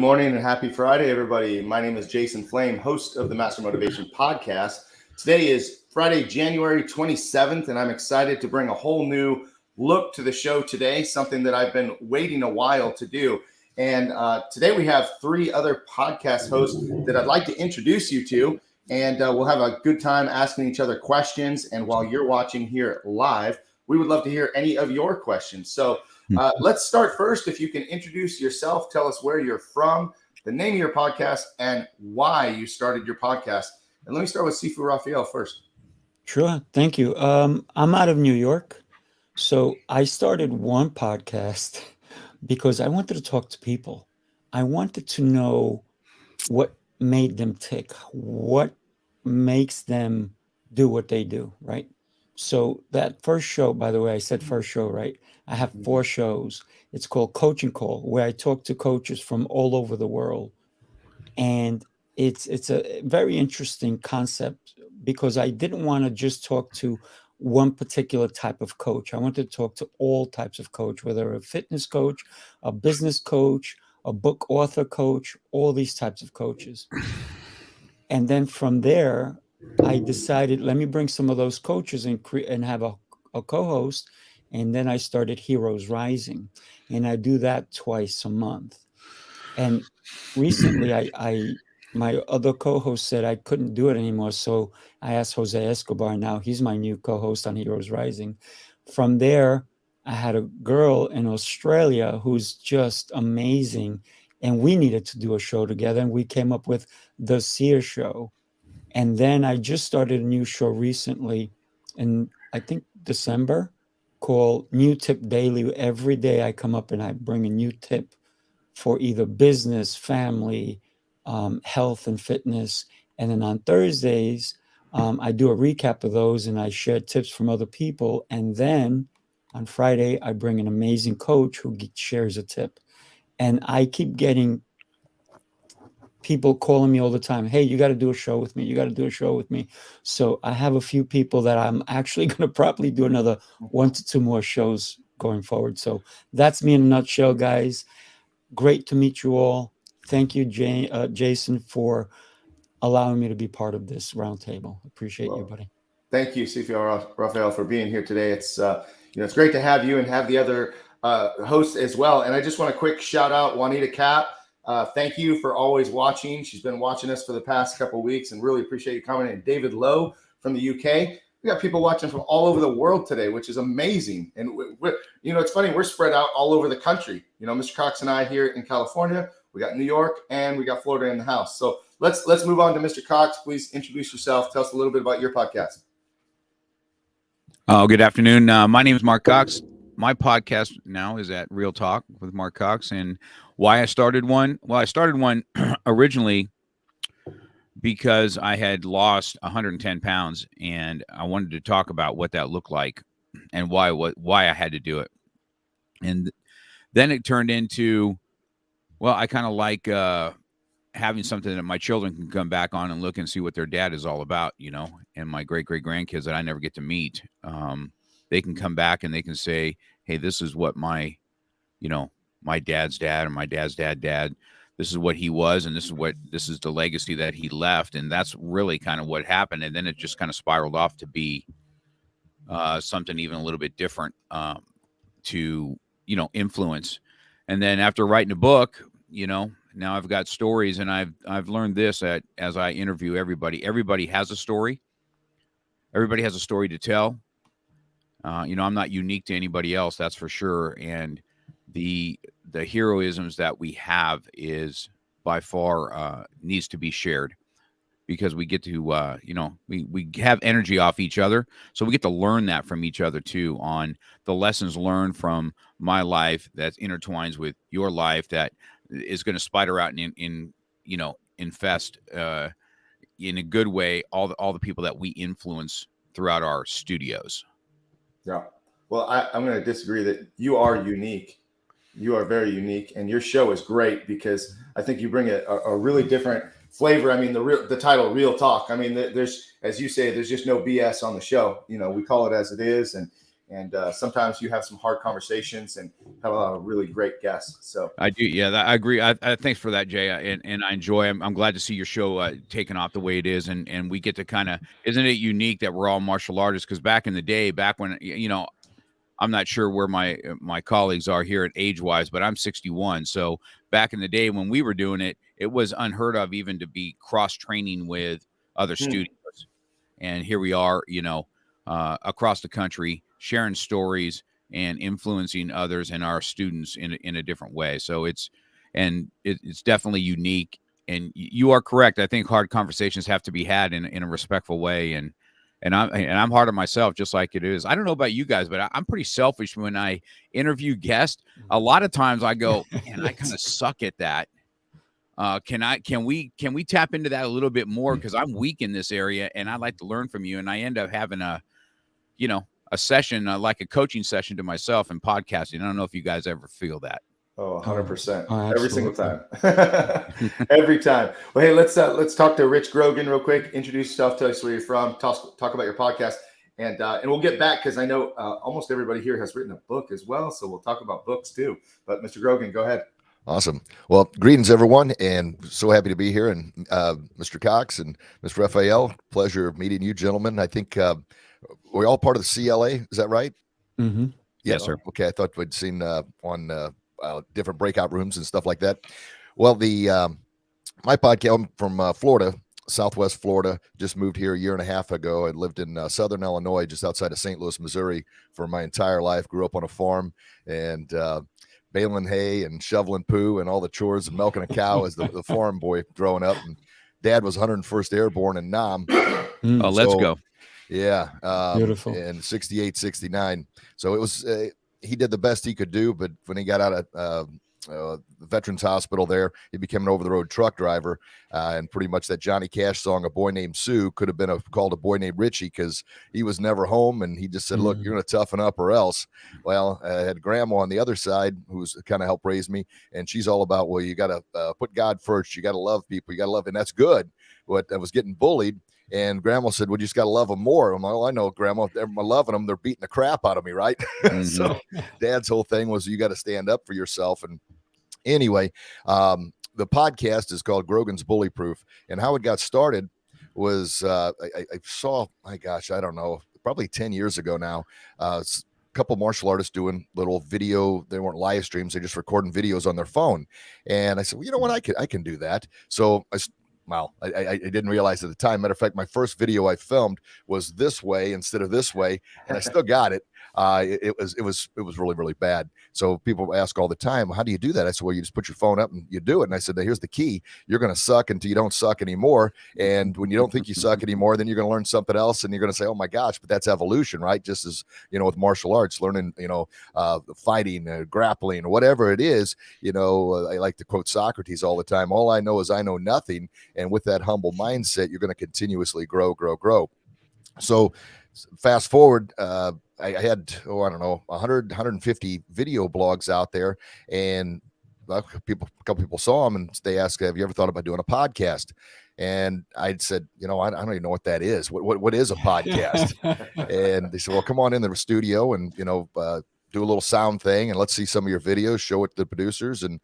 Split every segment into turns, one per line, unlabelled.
morning and happy Friday, everybody. My name is Jason Flame, host of the Master Motivation Podcast. Today is Friday, January 27th, and I'm excited to bring a whole new look to the show today, something that I've been waiting a while to do. And today we have three other podcast hosts that I'd like to introduce you to, and we'll have a good time asking each other questions. And while you're watching here live, we would love to hear any of your questions. So let's start first. If you can introduce yourself, tell us where you're from, the name of your podcast, and why you started your podcast. And let me start with Sifu Rafael first.
Sure. Thank you. I'm out of New York. So I started one podcast because I wanted to talk to people. I wanted to know what made them tick, what makes them do what they do, right? So that first show, by the way, I said first show, right? I have 4 shows. It's called Coaching Call, where I talk to coaches from all over the world. And it's a very interesting concept because I didn't want to just talk to one particular type of coach. I wanted to talk to all types of coach, whether a fitness coach, a business coach, a book author coach, all these types of coaches. And then from there, I decided, let me bring some of those coaches and have a co-host. And then I started Heroes Rising, and I do that twice a month. And recently, my other co-host said I couldn't do it anymore, so I asked Jose Escobar. Now he's my new co-host on Heroes Rising. From there, I had a girl in Australia who's just amazing, and we needed to do a show together, and we came up with the Seer Show. And then I just started a new show recently, in I think December, called New Tip Daily. Every day I come up and I bring a new tip for either business, family, health, and fitness. And then on Thursdays, I do a recap of those and I share tips from other people. And then on Friday, I bring an amazing coach who shares a tip. And I keep getting people calling me all the time. Hey, you got to do a show with me. You got to do a show with me. So I have a few people that I'm actually going to probably do another 1 to 2 more shows going forward. So that's me in a nutshell, guys. Great to meet you all. Thank you, Jason, for allowing me to be part of this roundtable. Appreciate you, buddy.
Thank you, Sifu Rafael, for being here today. It's it's great to have you and have the other hosts as well. And I just want to quick shout out Juanita Cap. Thank you for always watching. She's been watching us for the past couple of weeks, and really appreciate you coming in. David Lowe from the UK. We got people watching from all over the world today, which is amazing. And it's funny, we're spread out all over the country. Mr. Cox and I here in California, we got New York, and we got Florida in the house. So let's move on to Mr. Cox. Please introduce yourself. Tell us a little bit about your podcast.
Oh, good afternoon. My name is Mark Cox. My podcast now is at Real Talk with Mark Cox. And why I started one? Well, I started one originally because I had lost 110 pounds and I wanted to talk about what that looked like and why I had to do it. And then it turned into, well, I kind of like having something that my children can come back on and look and see what their dad is all about, and my great-great-grandkids that I never get to meet. They can come back and they can say, hey, this is what my dad's dad or my dad's dad, this is what he was, and this is the legacy that he left. And that's really kind of what happened. And then it just kind of spiraled off to be something even a little bit different to, influence. And then after writing a book, now I've got stories, and I've learned this as I interview everybody. Everybody has a story. Everybody has a story to tell. I'm not unique to anybody else, that's for sure. And the heroisms that we have is by far needs to be shared, because we get to we have energy off each other, so we get to learn that from each other too, on the lessons learned from my life that intertwines with your life, that is going to spider out and infest in a good way all the people that we influence throughout our studios.
Yeah. Well, I'm going to disagree that you are unique. You are very unique, and your show is great because I think you bring a really different flavor. I mean, the title, Real Talk. I mean, there's, as you say, there's just no BS on the show. We call it as it is, and And sometimes you have some hard conversations and have a lot of really great guests. So
I do. Yeah, I agree. Thanks for that, Jay. And I enjoy. I'm glad to see your show taking off the way it is, and we get to kind of. Isn't it unique that we're all martial artists? Because back in the day, back when I'm not sure where my colleagues are here at age wise, but I'm 61. So back in the day when we were doing it, it was unheard of even to be cross training with other studios. And here we are, across the country, sharing stories and influencing others and our students in a different way. So it's definitely unique. And you are correct. I think hard conversations have to be had in a respectful way. And I'm hard on myself, just like it is. I don't know about you guys, but I'm pretty selfish when I interview guests. A lot of times I go, man, I kind of suck at that. Can we tap into that a little bit more? Because I'm weak in this area and I'd like to learn from you. And I end up having a session, like a coaching session to myself and podcasting. I don't know if you guys ever feel that.
Oh, 100%.
Oh,
every single time. Every time. Well, hey, let's talk to Rich Grogan real quick. Introduce yourself, tell us where you're from, talk about your podcast, and we'll get back because I know almost everybody here has written a book as well. So we'll talk about books too. But Mr. Grogan, go ahead.
Awesome. Well, greetings, everyone, and so happy to be here. And Mr. Cox and Mr. Rafael, pleasure meeting you, gentlemen. I think we're all part of the CLA. Is that right?
Mm-hmm.
Yes, sir.
Okay. I thought we'd seen on different breakout rooms and stuff like that. Well, my podcast, I'm from Florida, Southwest Florida. Just moved here a year and a half ago. I lived in Southern Illinois, just outside of St. Louis, Missouri, for my entire life. Grew up on a farm and baling hay and shoveling poo and all the chores and milking a cow as the farm boy growing up. And Dad was 101st Airborne in Nam.
Oh, let's go.
Yeah.
Beautiful.
In 68, 69. So it was, he did the best he could do. But when he got out of the Veterans Hospital there, he became an over-the-road truck driver. And pretty much that Johnny Cash song, A Boy Named Sue, could have been called A Boy Named Richie, because he was never home. And he just said, look, you're going to toughen up or else. Well, I had grandma on the other side who's kind of helped raise me. And she's all about, well, you got to put God first. You got to love people. You got to love. And that's good. But I was getting bullied. And grandma said, well, you just got to love them more. I'm like, well, I know, grandma, I'm loving them. They're beating the crap out of me. Right. So Dad's whole thing was, you got to stand up for yourself. And anyway, the podcast is called Grogan's Bully Proof. And how it got started was I saw, my gosh, I don't know, probably 10 years ago now, a couple martial artists doing little video. They weren't live streams. They're just recording videos on their phone. And I said, well, you know what? I can do that. So I didn't realize at the time. Matter of fact, my first video I filmed was this way instead of this way, and I still got it. It was really, really bad. So people ask all the time, how do you do that? I said, well, you just put your phone up and you do it. And I said, now here's the key. You're going to suck until you don't suck anymore. And when you don't think you suck anymore, then you're going to learn something else. And you're going to say, oh my gosh, but that's evolution, right? Just as, with martial arts, learning, fighting, grappling, whatever it is, I like to quote Socrates all the time. All I know is I know nothing. And with that humble mindset, you're going to continuously grow. So fast forward, I had, I don't know, 100, 150 video blogs out there, and a couple people saw them and they asked, have you ever thought about doing a podcast? And I'd said, I don't even know what that is. What is a podcast? And they said, well, come on in the studio and, do a little sound thing and let's see some of your videos, show it to the producers. And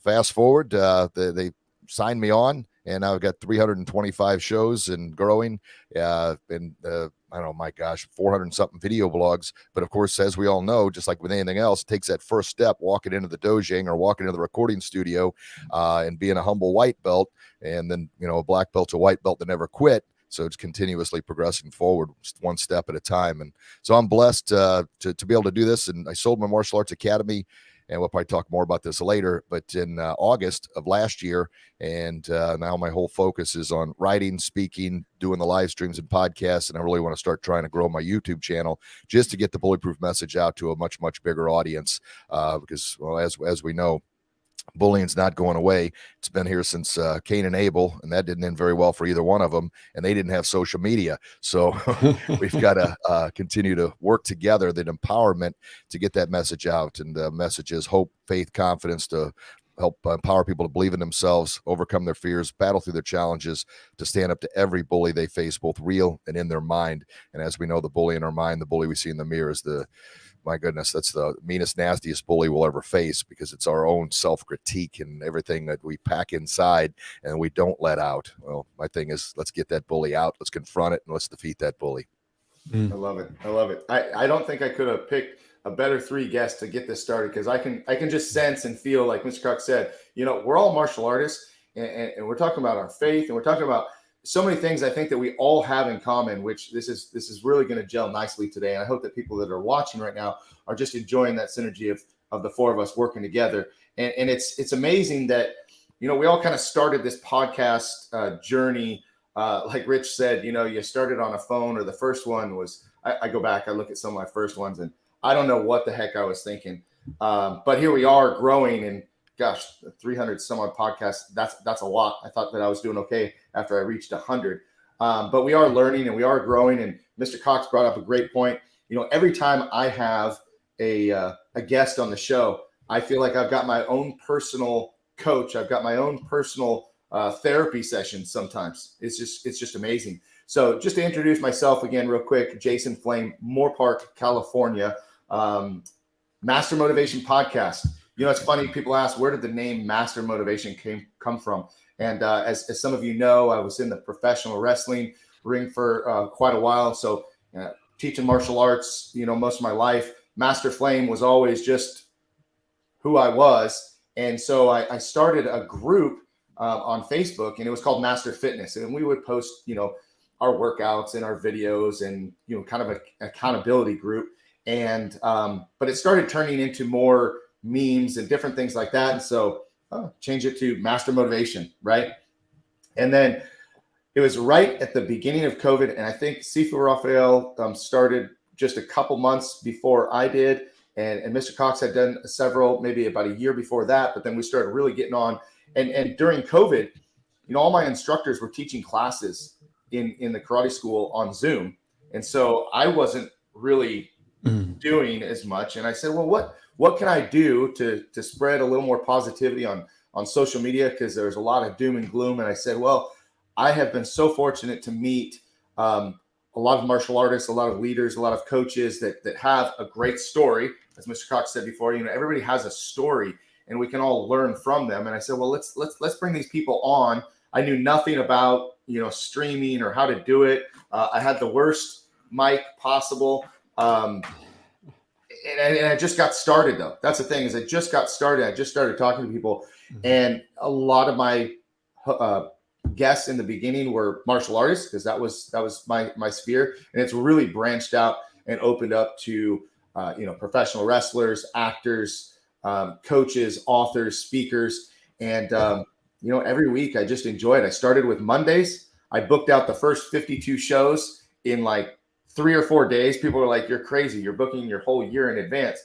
fast forward, they signed me on. And I've got 325 shows and growing, and I don't know, my gosh, 400 something video blogs. But of course, as we all know, just like with anything else, it takes that first step, walking into the dojang or walking into the recording studio, and being a humble white belt, and then a black belt to white belt that never quit. So it's continuously progressing forward, just one step at a time. And so I'm blessed to be able to do this. And I sold my martial arts academy. And we'll probably talk more about this later, but in August of last year. And now my whole focus is on writing, speaking, doing the live streams and podcasts. And I really want to start trying to grow my YouTube channel just to get the bulletproof message out to a much, much bigger audience. Because, well, as we know, bullying's not going away. It's been here since Cain and Abel, and that didn't end very well for either one of them. And they didn't have social media. So we've got to continue to work together, that empowerment to get that message out. And the message is hope, faith, confidence to help empower people to believe in themselves, overcome their fears, battle through their challenges, to stand up to every bully they face, both real and in their mind. And as we know, the bully in our mind, the bully we see in the mirror, is my goodness, that's the meanest, nastiest bully we'll ever face, because it's our own self-critique and everything that we pack inside and we don't let out. Well, my thing is, let's get that bully out. Let's confront it and let's defeat that bully.
I love it. I love it. I don't think I could have picked a better 3 guests to get this started, because I can just sense and feel, like Mr. Cox said, we're all martial artists, and we're talking about our faith, and we're talking about so many things I think that we all have in common, which this is really going to gel nicely today. And I hope that people that are watching right now are just enjoying that synergy of the 4 of us working together. And it's amazing that, we all kind of started this podcast journey. Like Rich said, you started on a phone, or the first one was, I go back, I look at some of my first ones, and I don't know what the heck I was thinking. But here we are growing, and gosh, 300 some odd podcasts. That's a lot. I thought that I was doing okay after I reached 100. But we are learning and we are growing. And Mr. Cox brought up a great point. Every time I have a guest on the show, I feel like I've got my own personal coach. I've got my own personal therapy sessions. Sometimes it's just amazing. So just to introduce myself again, real quick, Jason Flame, Moore Park, California, Master Motivation Podcast. It's funny. People ask, where did the name Master Motivation come from? And as some of you know, I was in the professional wrestling ring for quite a while. So teaching martial arts, most of my life. Master Flame was always just who I was. And so I started a group on Facebook, and it was called Master Fitness. And we would post, our workouts and our videos, and, kind of an accountability group. And but it started turning into more memes and different things like that. And so change it to Master Motivation, right? And then it was right at the beginning of COVID. And I think Sifu Rafael started just a couple months before I did. And Mr. Cox had done several, maybe about a year before that. But then we started really getting on. And during COVID, all my instructors were teaching classes in the karate school on Zoom. And so I wasn't really doing as much. And I said, well, what can I do to spread a little more positivity on social media? Because there's a lot of doom and gloom. And I said, well, I have been so fortunate to meet a lot of martial artists, a lot of leaders, a lot of coaches that have a great story. As Mr. Cox said before, everybody has a story, and we can all learn from them. And I said, well, let's bring these people on. I knew nothing about streaming or how to do it. I had the worst mic possible. And I just got started, though. That's the thing, is I just got started. I just started talking to people. And a lot of my guests in the beginning were martial artists, because that was my sphere. And it's really branched out and opened up to, professional wrestlers, actors, coaches, authors, speakers. And, every week I just enjoy it. I started with Mondays. I booked out the first 52 shows in like 3 or 4 days. People were like, you're crazy. You're booking your whole year in advance.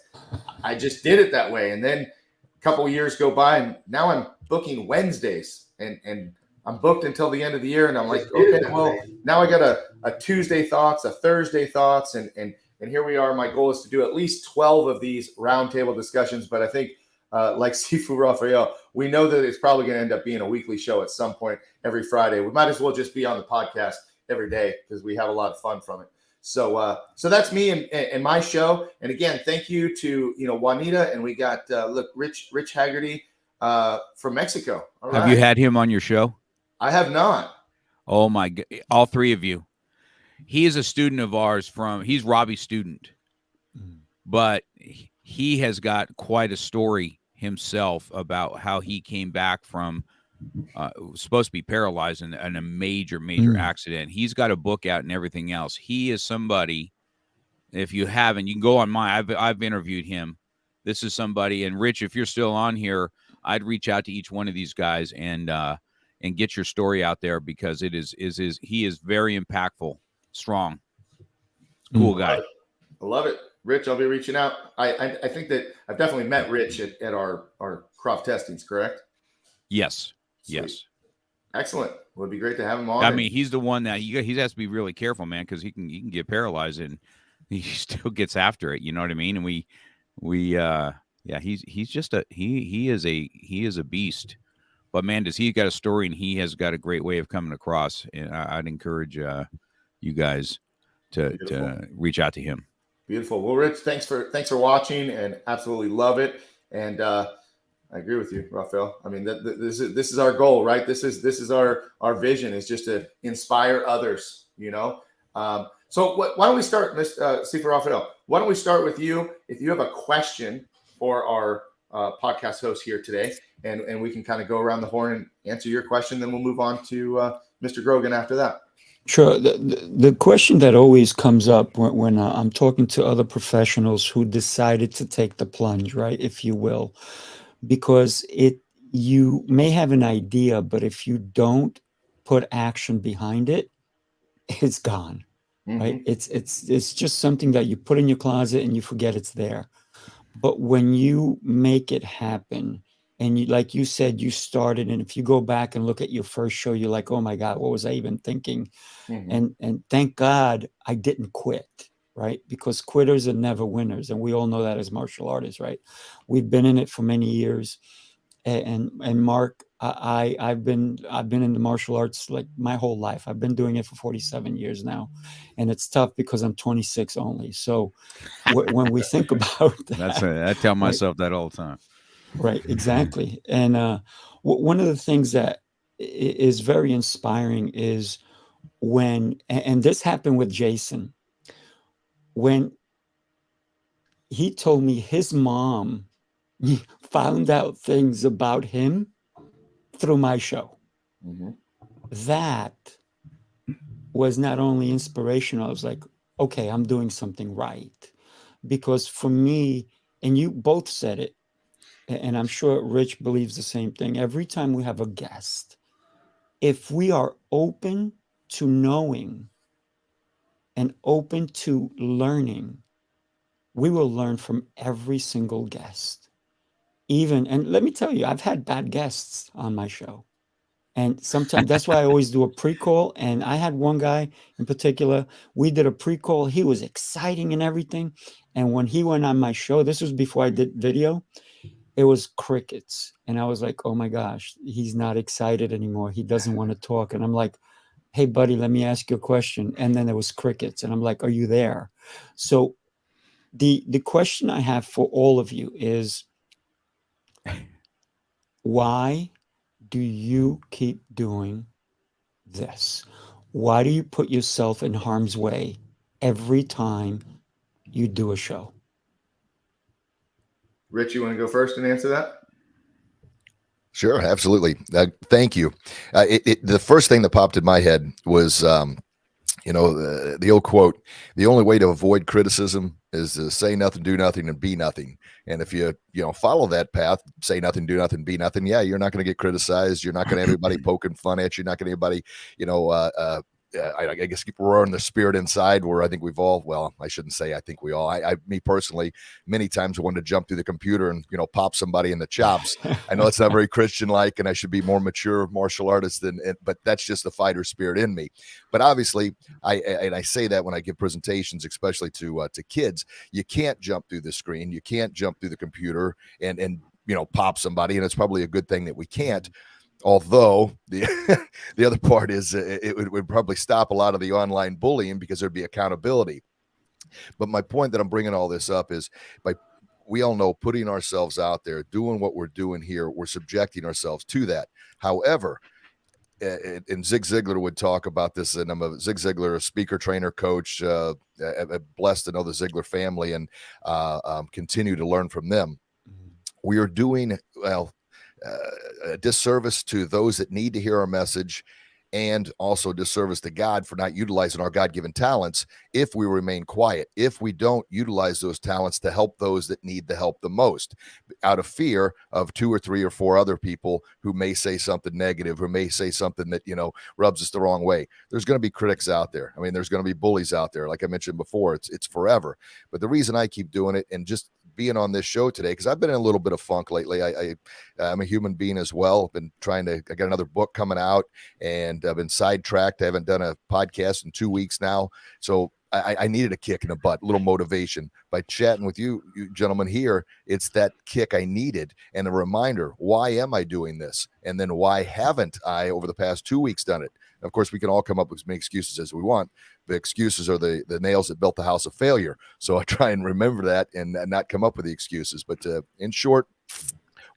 I just did it that way. And then a couple of years go by, and now I'm booking Wednesdays, and I'm booked until the end of the year. And I'm like, okay, well, now I got a Tuesday thoughts, a Thursday thoughts. And here we are. My goal is to do at least 12 of these roundtable discussions. But I think like Sifu Rafael, we know that it's probably going to end up being a weekly show at some point every Friday. We might as well just be on the podcast every day, because we have a lot of fun from it. So that's me and my show. And again, thank you to Juanita, and we got Rich Haggerty from Mexico. All right.
Have you had him on your show?
I have not.
Oh my God, all 3 of you. He is a student of ours he's Robbie's student, but he has got quite a story himself about how he came back from was supposed to be paralyzed in a major accident. He's got a book out and everything else. He is somebody, if you haven't, you can go on I've interviewed him. This is somebody, and Rich, if you're still on here, I'd reach out to each one of these guys and get your story out there, because he is very impactful, strong, cool guy.
I love it. Rich, I'll be reaching out. I think that I've definitely met Rich at our Croft testings, correct?
Yes.
Sweet.
Yes.
Excellent. Well, it'd be great to have him on.
I mean, he's the one that he has to be really careful, man, because he can get paralyzed, and he still gets after it. You know what I mean? And we Yeah, he's just he is a beast. But man, does he got a story, and he has got a great way of coming across. And I'd encourage you guys to reach out to him.
Beautiful. Well, Rich, thanks for watching, and absolutely love it. And I agree with you, Rafael. I mean, this is our goal, right? This is our vision, is just to inspire others. So why don't we start, Mr. Rafael? Why don't we start with you? If you have a question for our podcast host here today, and we can kind of go around the horn and answer your question, then we'll move on to Mr. Grogan after that.
Sure. The question that always comes up when I'm talking to other professionals who decided to take the plunge, right, if you will, because you may have an idea, but if you don't put action behind it, it's gone, right? It's just something that you put in your closet and you forget it's there. But when you make it happen, and you, like you said, you started, and if you go back and look at your first show, you're like, oh my God, what was I even thinking? And thank God I didn't quit, right? Because quitters are never winners, and we all know that as martial artists, right? We've been in it for many years, and Mark, I've been in the martial arts like my whole life. I've been doing it for 47 years now, and it's tough because I'm 26 only. So when we think about that,
I tell myself that all the time.
Right, exactly. And one of the things that is very inspiring is when, and this happened with Jason, when he told me his mom found out things about him through my show. That was not only inspirational, I was like, okay, I'm doing something right. Because for me, and you both said it, and I'm sure Rich believes the same thing, every time we have a guest, if we are open to knowing and open to learning, we will learn from every single guest. And let me tell you, I've had bad guests on my show. And sometimes that's why I always do a pre-call. And I had one guy in particular, we did a pre-call. He was exciting and everything. And when he went on my show, this was before I did video, it was crickets. And I was like, oh my gosh, he's not excited anymore. He doesn't want to talk. And I'm like, hey, buddy, let me ask you a question. And then there was crickets. And I'm like, are you there? So the question I have for all of you is, why do you keep doing this? Why do you put yourself in harm's way every time you do a show?
Rich, you want to go first and answer that?
Sure, absolutely. Thank you. The first thing that popped in my head was, the old quote: "The only way to avoid criticism is to say nothing, do nothing, and be nothing." And if you follow that path, say nothing, do nothing, be nothing, yeah, you're not going to get criticized. You're not going to have anybody poking fun at you. You're not going to have anybody, I guess keep roaring the spirit inside, where I think we've all, well, I shouldn't say I think we all, me personally, many times wanted to jump through the computer and, pop somebody in the chops. I know it's not very Christian-like, and I should be more mature martial artist but that's just the fighter spirit in me. But obviously, I say that when I give presentations, especially to kids, you can't jump through the screen. You can't jump through the computer and pop somebody. And it's probably a good thing that we can't. Although the other part is it would probably stop a lot of the online bullying, because there'd be accountability. But my point that I'm bringing all this up is, we all know, putting ourselves out there, doing what we're doing here, we're subjecting ourselves to that. However, and Zig Ziglar would talk about this, and I'm a Zig Ziglar, a speaker, trainer, coach, blessed to know the Ziglar family, and continue to learn from them. We are doing, a disservice to those that need to hear our message, and also disservice to God for not utilizing our God-given talents if we remain quiet, if we don't utilize those talents to help those that need the help the most, out of fear of 2 or 3 or 4 other people who may say something negative, who may say something that, rubs us the wrong way. There's going to be critics out there. I mean, there's going to be bullies out there. Like I mentioned before, it's forever. But the reason I keep doing it, and just being on this show today, because I've been in a little bit of funk lately. I'm a human being as well. Been I got another book coming out, and I've been sidetracked. I haven't done a podcast in 2 weeks now. So I needed a kick in the butt, a little motivation by chatting with you gentlemen here. It's that kick I needed and a reminder, why am I doing this? And then why haven't I over the past 2 weeks done it? Of course, we can all come up with as many excuses as we want. The excuses are the nails that built the house of failure. So I try and remember that and not come up with the excuses. But in short,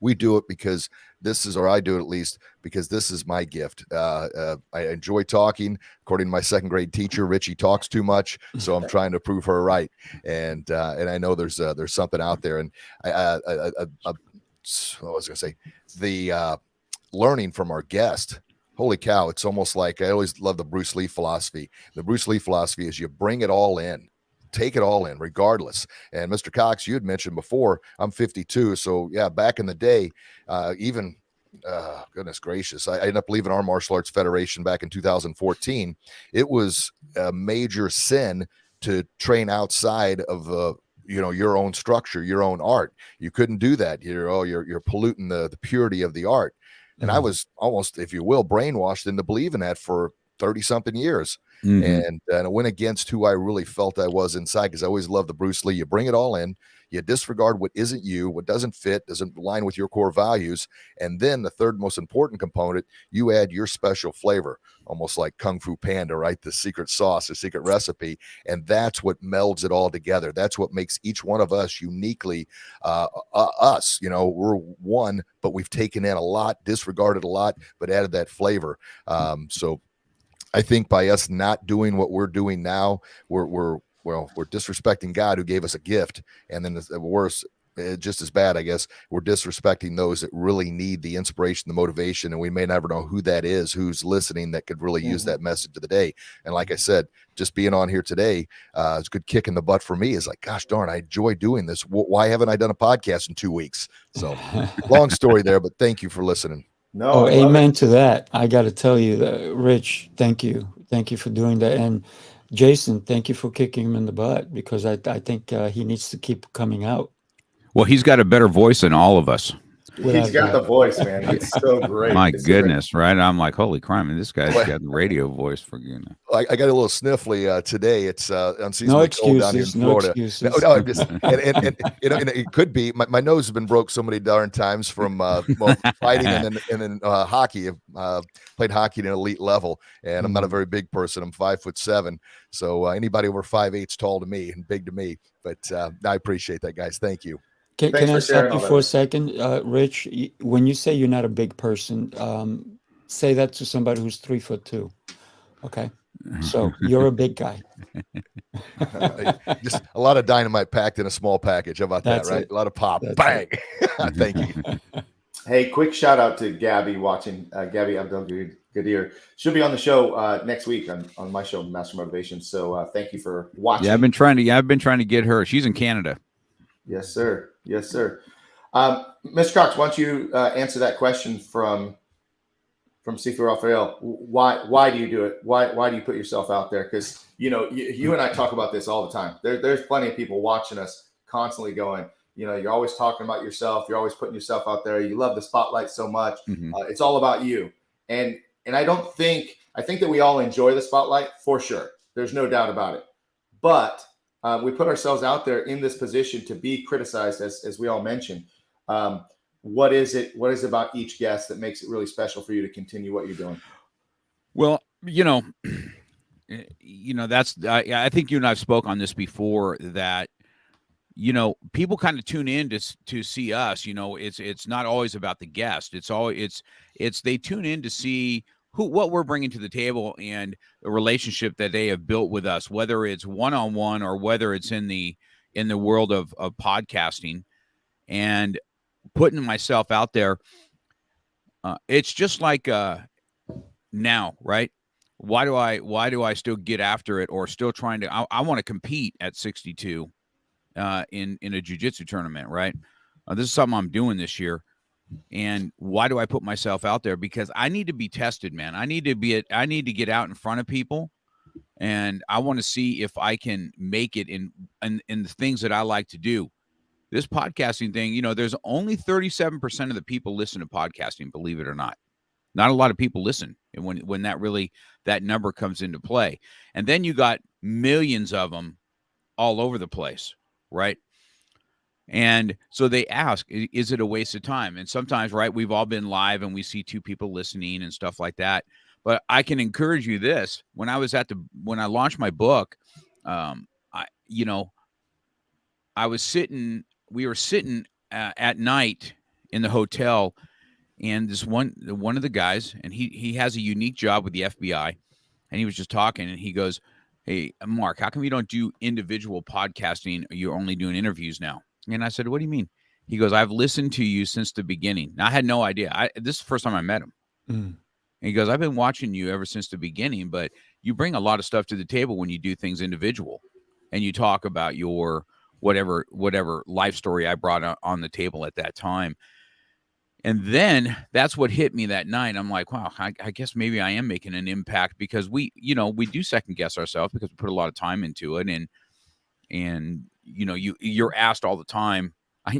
we do it because this is, or I do it at least, because this is my gift. I enjoy talking. According to my second grade teacher, Richie talks too much, so I'm trying to prove her right. And I know there's something out there. And what was I going to say? The learning from our guest. Holy cow! It's almost like I always love the Bruce Lee philosophy. The Bruce Lee philosophy is you bring it all in. Take it all in regardless. And Mr. Cox, you had mentioned before, I'm 52. So yeah, back in the day, goodness gracious, I ended up leaving our martial arts federation back in 2014. It was a major sin to train outside of your own structure, your own art. You couldn't do that. You're polluting the purity of the art. And I was almost, if you will, brainwashed into believing that for 30 something years. And it went against who I really felt I was inside, because I always loved the Bruce Lee. You bring it all in, you disregard what isn't you, what doesn't fit, doesn't align with your core values. And then the third most important component, you add your special flavor, almost like Kung Fu Panda, right? The secret sauce, the secret recipe. And that's what melds it all together. That's what makes each one of us uniquely us. We're one, but we've taken in a lot, disregarded a lot, but added that flavor. So I think by us not doing what we're doing now, we're disrespecting God who gave us a gift. And then the worse, just as bad, I guess, we're disrespecting those that really need the inspiration, the motivation. And we may never know who that is, who's listening, that could really use that message of the day. And like I said, just being on here today, it's a good kick in the butt for me. Is like, gosh darn, I enjoy doing this. Why haven't I done a podcast in 2 weeks? So long story there, but thank you for listening.
No,
amen to that. I got to tell you, Rich, thank you for doing that, and Jason, thank you for kicking him in the butt, because I think he needs to keep coming out.
Well, he's got a better voice than all of us.
He's got the voice, man. It's so great.
My goodness, right? I'm like, holy crime! And this guy's got the radio voice for you.
I got a little sniffly today. It's unseasonably cold down here in Florida.
No excuses.
No, I'm just, and it could be my nose has been broke so many darn times from fighting and then hockey. Played hockey at an elite level, and I'm not a very big person. I'm 5'7", so anybody over 5'8" tall to me and big to me. But I appreciate that, guys. Thank you.
Can I stop you for a second, Rich? When you say you're not a big person, say that to somebody who's 3'2". Okay, so you're a big guy.
Just a lot of dynamite packed in a small package. How about that, right? A lot of pop. Bang. Thank you.
Hey, quick shout out to Gabby watching. Gabby Abdel-Gadir. She'll be on the show next week on my show, Master Motivation. So thank you for watching.
Yeah, I've been trying to get her. She's in Canada.
Yes, sir. Yes, sir. Mr. Cox, why don't you answer that question from Sifu Rafael? Why do you do it? Why do you put yourself out there? Because you and I talk about this all the time. There's plenty of people watching us constantly going, you're always talking about yourself. You're always putting yourself out there. You love the spotlight so much. It's all about you. And I think that we all enjoy the spotlight for sure. There's no doubt about it. But we put ourselves out there in this position to be criticized, as we all mentioned. What is it about each guest that makes it really special for you to continue what you're doing?
Well, that's I think you and I have spoke on this before, that people kind of tune in to see us. It's not always about the guest. It's they tune in to see what we're bringing to the table and the relationship that they have built with us, whether it's one-on-one or whether it's in the world of podcasting and putting myself out there. It's just like now, right? Why do I still get after it, or still trying to? I want to compete at 62 in a jiu-jitsu tournament, right? This is something I'm doing this year. And why do I put myself out there? Because I need to be tested, man. I need to get out in front of people, and I want to see if I can make it in the things that I like to do. This podcasting thing, there's only 37% of the people listen to podcasting, believe it or not. Not a lot of people listen when that number comes into play. And then you got millions of them all over the place, right? And so they ask, is it a waste of time? And sometimes, right, we've all been live and we see two people listening and stuff like that. But I can encourage you this: when I launched my book, we were sitting at night in the hotel, and this one of the guys, and he has a unique job with the FBI, and he was just talking, and he goes, "Hey, Mark, how come you don't do individual podcasting? You're only doing interviews now?" And I said, "What do you mean?" He goes, "I've listened to you since the beginning." Now, I had no idea. This is the first time I met him. And he goes, "I've been watching you ever since the beginning, but you bring a lot of stuff to the table when you do things individual, and you talk about your whatever life story I brought on the table at that time." And then that's what hit me that night. I'm like, wow, I guess maybe I am making an impact, because we do second guess ourselves because we put a lot of time into it. And you're asked all the time.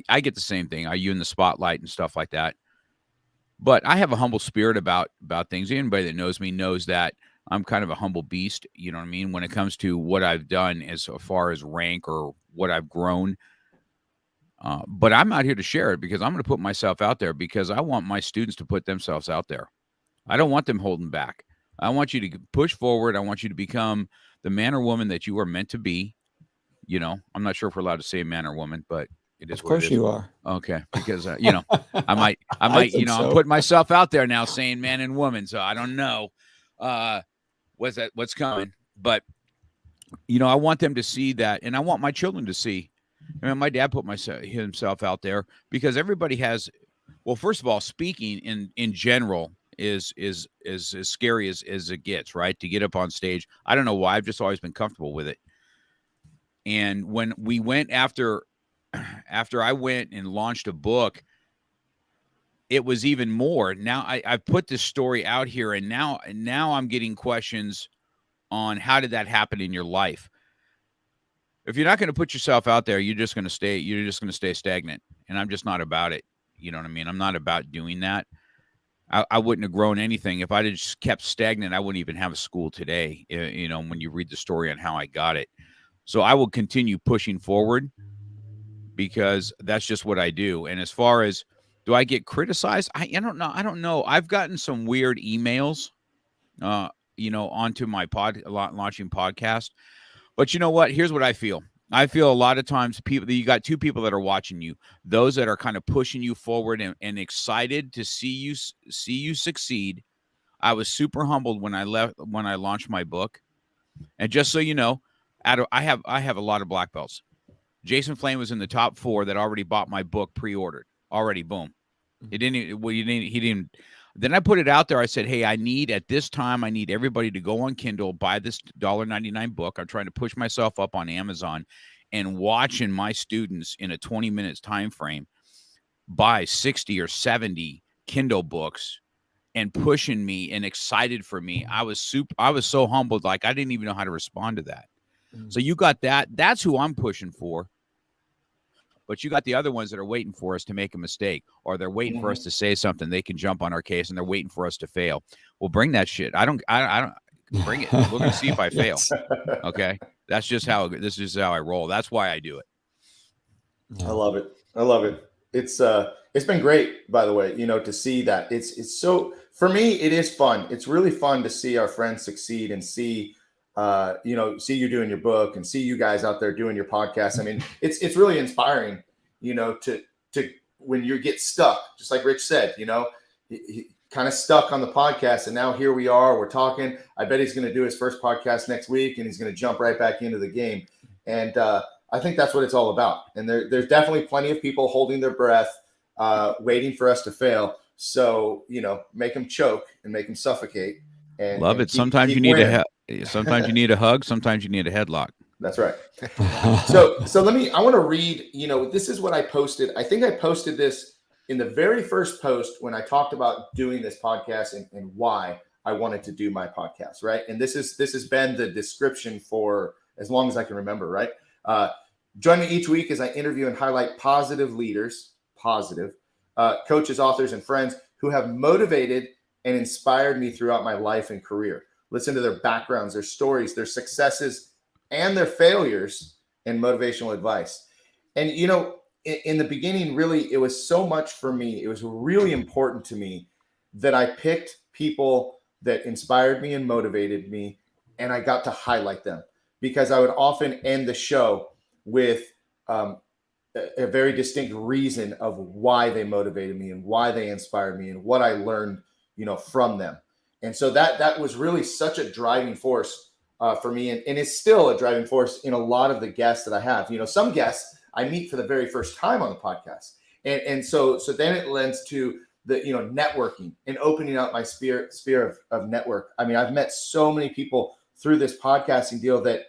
I get the same thing. Are you in the spotlight and stuff like that? But I have a humble spirit about things. Anybody that knows me knows that I'm kind of a humble beast. You know what I mean? When it comes to what I've done as far as rank or what I've grown. But I'm out here to share it, because I'm going to put myself out there, because I want my students to put themselves out there. I don't want them holding back. I want you to push forward. I want you to become the man or woman that you are meant to be. I'm not sure if we're allowed to say man or woman, but it is.
Of course you are.
Okay. Because, I might,
think so.
I'm putting myself out there now saying man and woman. So I don't know what's coming, but I want them to see that. And I want my children to see. I mean, my dad put himself out there, because everybody has. Well, first of all, speaking in general is as scary as it gets, right? To get up on stage, I don't know why. I've just always been comfortable with it. And when we went after I went and launched a book, it was even more. Now I've put this story out here, and now I'm getting questions on how did that happen in your life. If you're not going to put yourself out there, you're just going to stay stagnant. And I'm just not about it. You know what I mean? I'm not about doing that. I wouldn't have grown anything. If I had just kept stagnant, I wouldn't even have a school today. When you read the story on how I got it. So I will continue pushing forward, because that's just what I do. And as far as, do I get criticized? I don't know. I don't know. I've gotten some weird emails, onto my launching podcast. But you know what? Here's what I feel. I feel a lot of times you got two people that are watching you, those that are kind of pushing you forward and excited to see you succeed. I was super humbled when I launched my book. And just so you know, I have a lot of black belts. Jason Flame was in the top 4 that already bought my book pre-ordered. Already, boom. He didn't. Then I put it out there. I said, hey, at this time, I need everybody to go on Kindle, buy this $1.99 book. I'm trying to push myself up on Amazon, and watching my students in a 20 minutes time frame buy 60 or 70 Kindle books and pushing me and excited for me. I was so humbled. Like, I didn't even know how to respond to that. So you got that. That's who I'm pushing for. But you got the other ones that are waiting for us to make a mistake, or they're waiting for us to say something. They can jump on our case, and they're waiting for us to fail. Well, bring that shit. I don't bring it. We're going to see if I fail. Okay. This is how I roll. That's why I do it.
I love it. It's been great, by the way, to see that it's so, for me, it is fun. It's really fun to see our friends succeed and see you doing your book and see you guys out there doing your podcast. I mean, it's really inspiring, to when you get stuck, just like Rich said, he kind of stuck on the podcast, and now here we are, we're talking. I bet he's going to do his first podcast next week, and he's going to jump right back into the game. And I think that's what it's all about. And there's definitely plenty of people holding their breath, waiting for us to fail. So, make them choke and make them suffocate. And
love it. Sometimes you need sometimes you need a hug. Sometimes you need a headlock.
That's right. So I want to read, this is what I posted. I think I posted this in the very first post when I talked about doing this podcast and why I wanted to do my podcast. Right. And this has been the description for as long as I can remember. Right. Join me each week as I interview and highlight positive leaders, coaches, authors, and friends who have motivated and inspired me throughout my life and career. Listen to their backgrounds, their stories, their successes, and their failures, and motivational advice. And, in the beginning, really, it was so much for me. It was really important to me that I picked people that inspired me and motivated me, and I got to highlight them, because I would often end the show with a very distinct reason of why they motivated me and why they inspired me and what I learned, from them. And so that was really such a driving force for me, and is still a driving force in a lot of the guests that I have. Some guests I meet for the very first time on the podcast, and so then it lends to the networking and opening up my sphere of network. I mean, I've met so many people through this podcasting deal that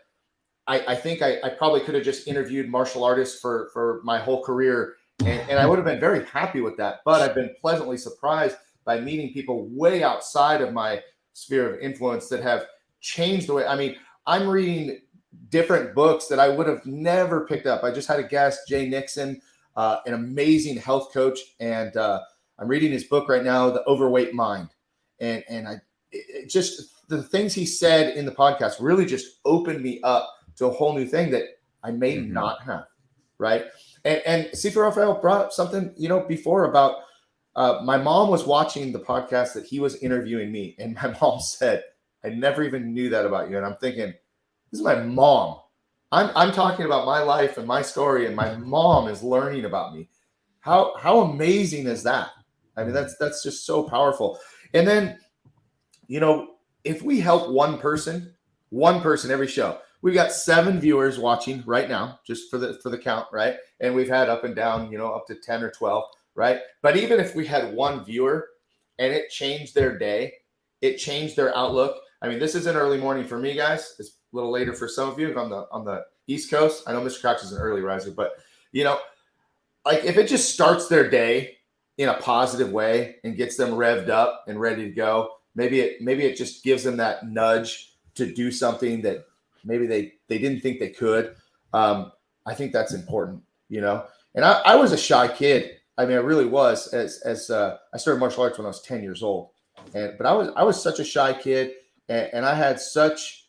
I think I probably could have just interviewed martial artists for my whole career, and I would have been very happy with that. But I've been pleasantly surprised by meeting people way outside of my sphere of influence that have changed the way. I mean, I'm reading different books that I would have never picked up. I just had a guest, Jay Nixon, an amazing health coach, and I'm reading his book right now, The Overweight Mind, and just the things he said in the podcast really just opened me up to a whole new thing that I may not have, right? And Sifa Rafael brought up something, before about my mom was watching the podcast that he was interviewing me, and my mom said, "I never even knew that about you." And I'm thinking, this is my mom. I'm talking about my life and my story, and my mom is learning about me. How amazing is that? I mean, that's just so powerful. And then, if we help one person every show, we've got 7 viewers watching right now, just for the count, right? And we've had up and down, up to 10 or 12, right? But even if we had one viewer and it changed their day, it changed their outlook. I mean, this is an early morning for me, guys. It's a little later for some of you on the East Coast. I know Mr. Cox is an early riser, but like if it just starts their day in a positive way and gets them revved up and ready to go, maybe it just gives them that nudge to do something that maybe they didn't think they could. I think that's important, And I was a shy kid. I mean, I really was. As I started martial arts when I was 10 years old, but I was such a shy kid, and I had such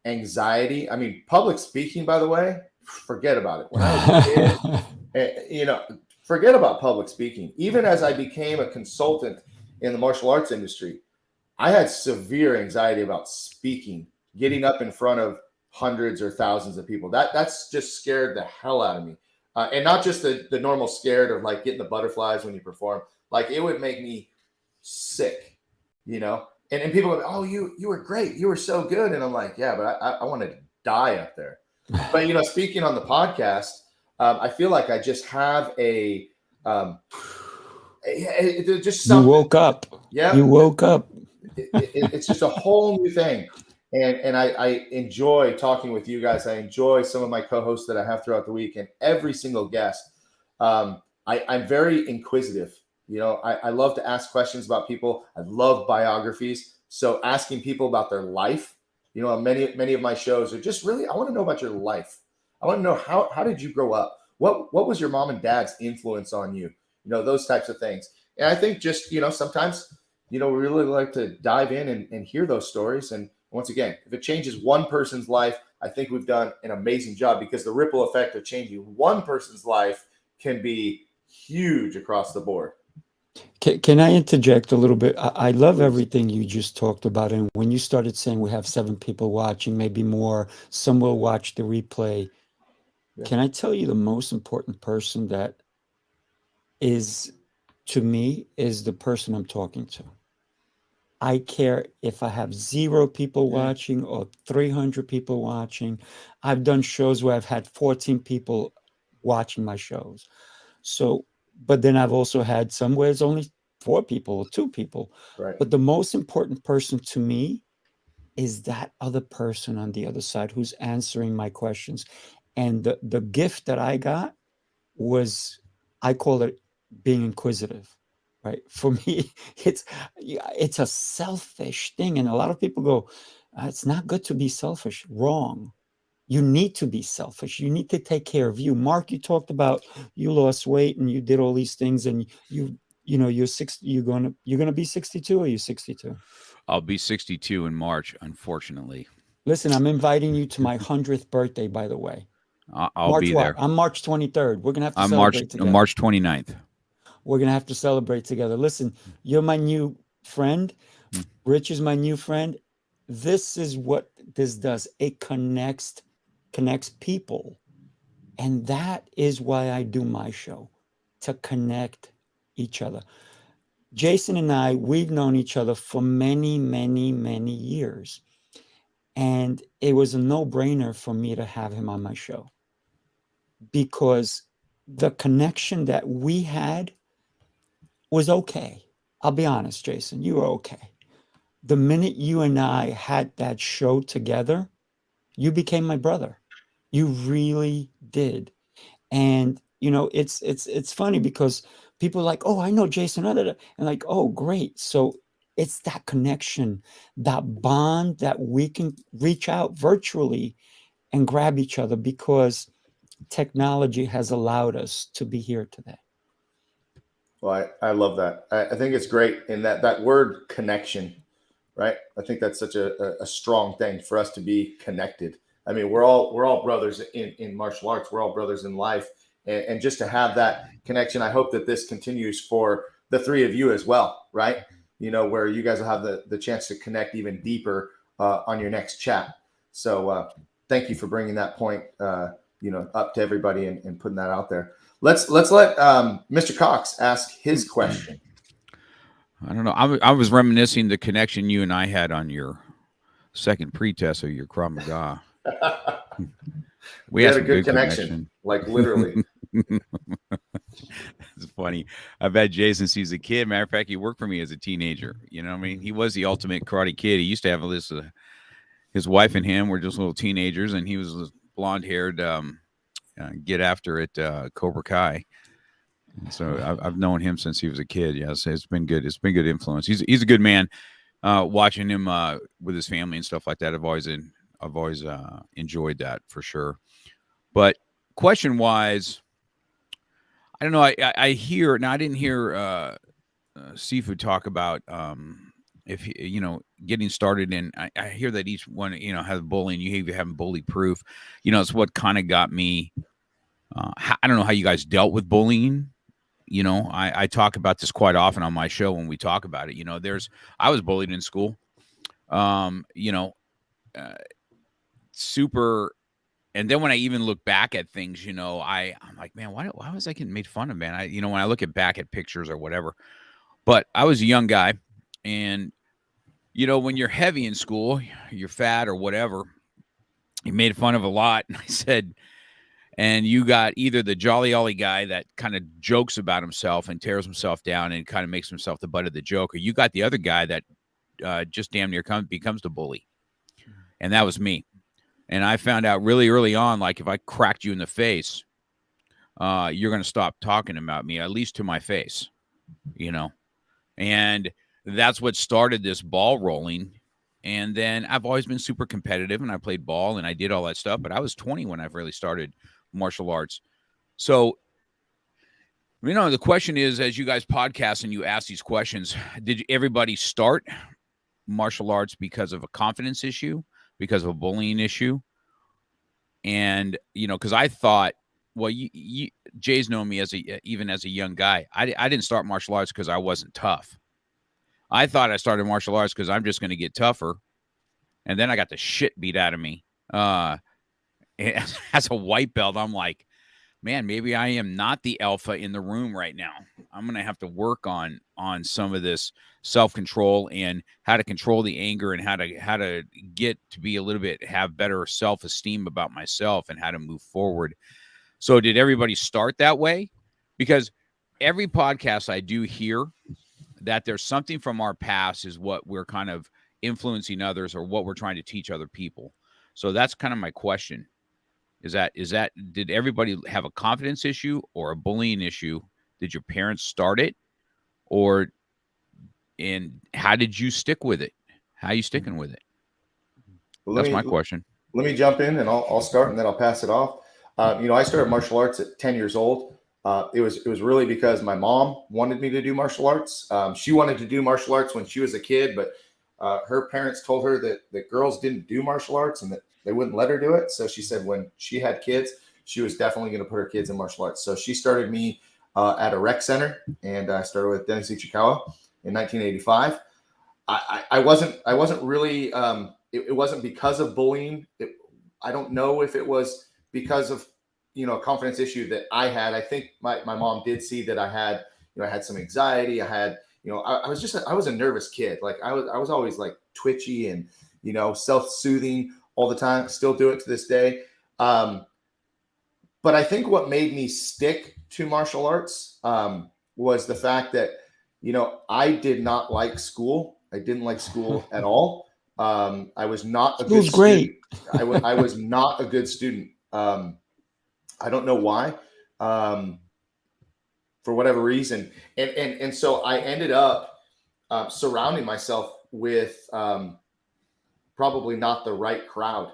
anxiety. I mean, public speaking, by the way, forget about it. When I was a kid, forget about public speaking. Even as I became a consultant in the martial arts industry, I had severe anxiety about speaking, getting up in front of hundreds or thousands of people. That's just scared the hell out of me. And not just the normal scared of like getting the butterflies when you perform. Like it would make me sick, And people would, "Oh, you were great. You were so good." And I'm like, "Yeah, but I wanted to die up there." But, speaking on the podcast, I feel like I just have just something.
You woke up.
Yeah.
You woke up.
It's just a whole new thing. And I enjoy talking with you guys. I enjoy some of my co-hosts that I have throughout the week, and every single guest. I'm very inquisitive. I love to ask questions about people. I love biographies. So asking people about their life, many of my shows are just really, I want to know about your life. I want to know how did you grow up? What was your mom and dad's influence on you? Those types of things. And I think just, sometimes, we really like to dive in and hear those stories. And once again, if it changes one person's life, I think we've done an amazing job, because the ripple effect of changing one person's life can be huge across the board.
Can I interject a little bit? I love everything you just talked about. And when you started saying we have 7 people watching, maybe more, some will watch the replay. Yeah. Can I tell you the most important person that is, to me, is the person I'm talking to? I care if I have 0 people watching or 300 people watching. I've done shows where I've had 14 people watching my shows. So, but then I've also had some where it's only 4 people or 2 people.
Right.
But the most important person to me is that other person on the other side who's answering my questions. And the gift that I got was, I call it being inquisitive. Right. For me, it's a selfish thing. And a lot of people go, it's not good to be selfish. Wrong. You need to be selfish. You need to take care of you. Mark, you talked about you lost weight and you did all these things and you you know, you're gonna be 62, or you're 62?
I'll be 62 in March, unfortunately.
Listen, I'm inviting you to my 100th birthday, by the way.
I'll
March
be
what?
there.
I'm March 23rd. We're gonna have to
I'm
celebrate together.
March 29th.
We're gonna have to celebrate together. Listen, you're my new friend. Rich is my new friend. This is what this does. It connects people. And that is why I do my show, to connect each other. Jason and I, we've known each other for many, many, many years. And it was a no-brainer for me to have him on my show, because the connection that we had was okay. I'll be honest, Jason, you were okay. The minute you and I had that show together, you became my brother. You really did. And you know, it's funny because people are like, oh, I know Jason, and like, oh, great. So it's that connection, that bond, that we can reach out virtually and grab each other, because technology has allowed us to be here today.
Well, I love that. I think it's great. And that word connection, right? I think that's such a strong thing for us to be connected. I mean, we're all brothers in martial arts. We're all brothers in life. And just to have that connection, I hope that this continues for the three of you as well, right? You know, where you guys will have the chance to connect even deeper on your next chat. So thank you for bringing that point, up to everybody and putting that out there. Let's let Mr. Cox ask his question.
I don't know. I was reminiscing the connection you and I had on your second pretest of your Krav Maga.
We had a good connection, like literally.
It's funny. I've had Jason since he was a kid. Matter of fact, he worked for me as a teenager. You know what I mean? He was the ultimate karate kid. He used to have this, his wife and him were just little teenagers, and he was blonde-haired, get after it, Cobra Kai. And so I've known him since he was a kid. Yes, it's been good. It's been good influence. He's a good man. Watching him with his family and stuff like that, I've always enjoyed that for sure. But question-wise, I don't know. I hear now. I didn't hear Seafood talk about if getting started, and I hear that each one has bullying. You even have bully proof. It's what kind of got me. I don't know how you guys dealt with bullying. I talk about this quite often on my show when we talk about it. I was bullied in school. Super. And then when I even look back at things, I'm like, man, why was I getting made fun of, man? When I look back at pictures or whatever, but I was a young guy, and when you're heavy in school, you're fat or whatever, you made fun of a lot. And I said, and you got either the jolly ollie guy that kind of jokes about himself and tears himself down and kind of makes himself the butt of the joke, or you got the other guy that just damn near becomes the bully. And that was me. And I found out really early on, like if I cracked you in the face, you're going to stop talking about me, at least to my face, And that's what started this ball rolling. And then I've always been super competitive, and I played ball and I did all that stuff. But I was 20 when I really started martial arts. So, the question is, as you guys podcast and you ask these questions, did everybody start martial arts because of a confidence issue? Because of a bullying issue? And because I thought, well, Jay's known me even as a young guy. I didn't start martial arts because I wasn't tough. I thought I started martial arts because I'm just going to get tougher, and then I got the shit beat out of me. As a white belt, I'm like, man, maybe I am not the alpha in the room right now. I'm going to have to work on some of this self-control and how to control the anger, and how to get to be a little bit, have better self-esteem about myself, and how to move forward. So did everybody start that way? Because every podcast I do hear that there's something from our past is what we're kind of influencing others, or what we're trying to teach other people. So that's kind of my question. Is that did everybody have a confidence issue or a bullying issue? Did your parents start it? And how did you stick with it? How are you sticking with it?
Well,
that's my question.
Let me jump in, and I'll start, and then I'll pass it off. I started martial arts at 10 years old. It was really because my mom wanted me to do martial arts. She wanted to do martial arts when she was a kid, but her parents told her that girls didn't do martial arts and that they wouldn't let her do it. So she said when she had kids, she was definitely going to put her kids in martial arts. So she started me at a rec center, and I started with Dennis Ichikawa in 1985. I wasn't really. It wasn't because of bullying. I don't know if it was because of a confidence issue that I had. I think my mom did see that I had I had some anxiety. I had I was a nervous kid. Like I was always like twitchy and self-soothing all the time. Still do it to this day. But I think what made me stick to martial arts was the fact that I did not like school. I didn't like school at all. I was not a good
great.
student. I was not a good student. I don't know why, for whatever reason. And so I ended up surrounding myself with probably not the right crowd.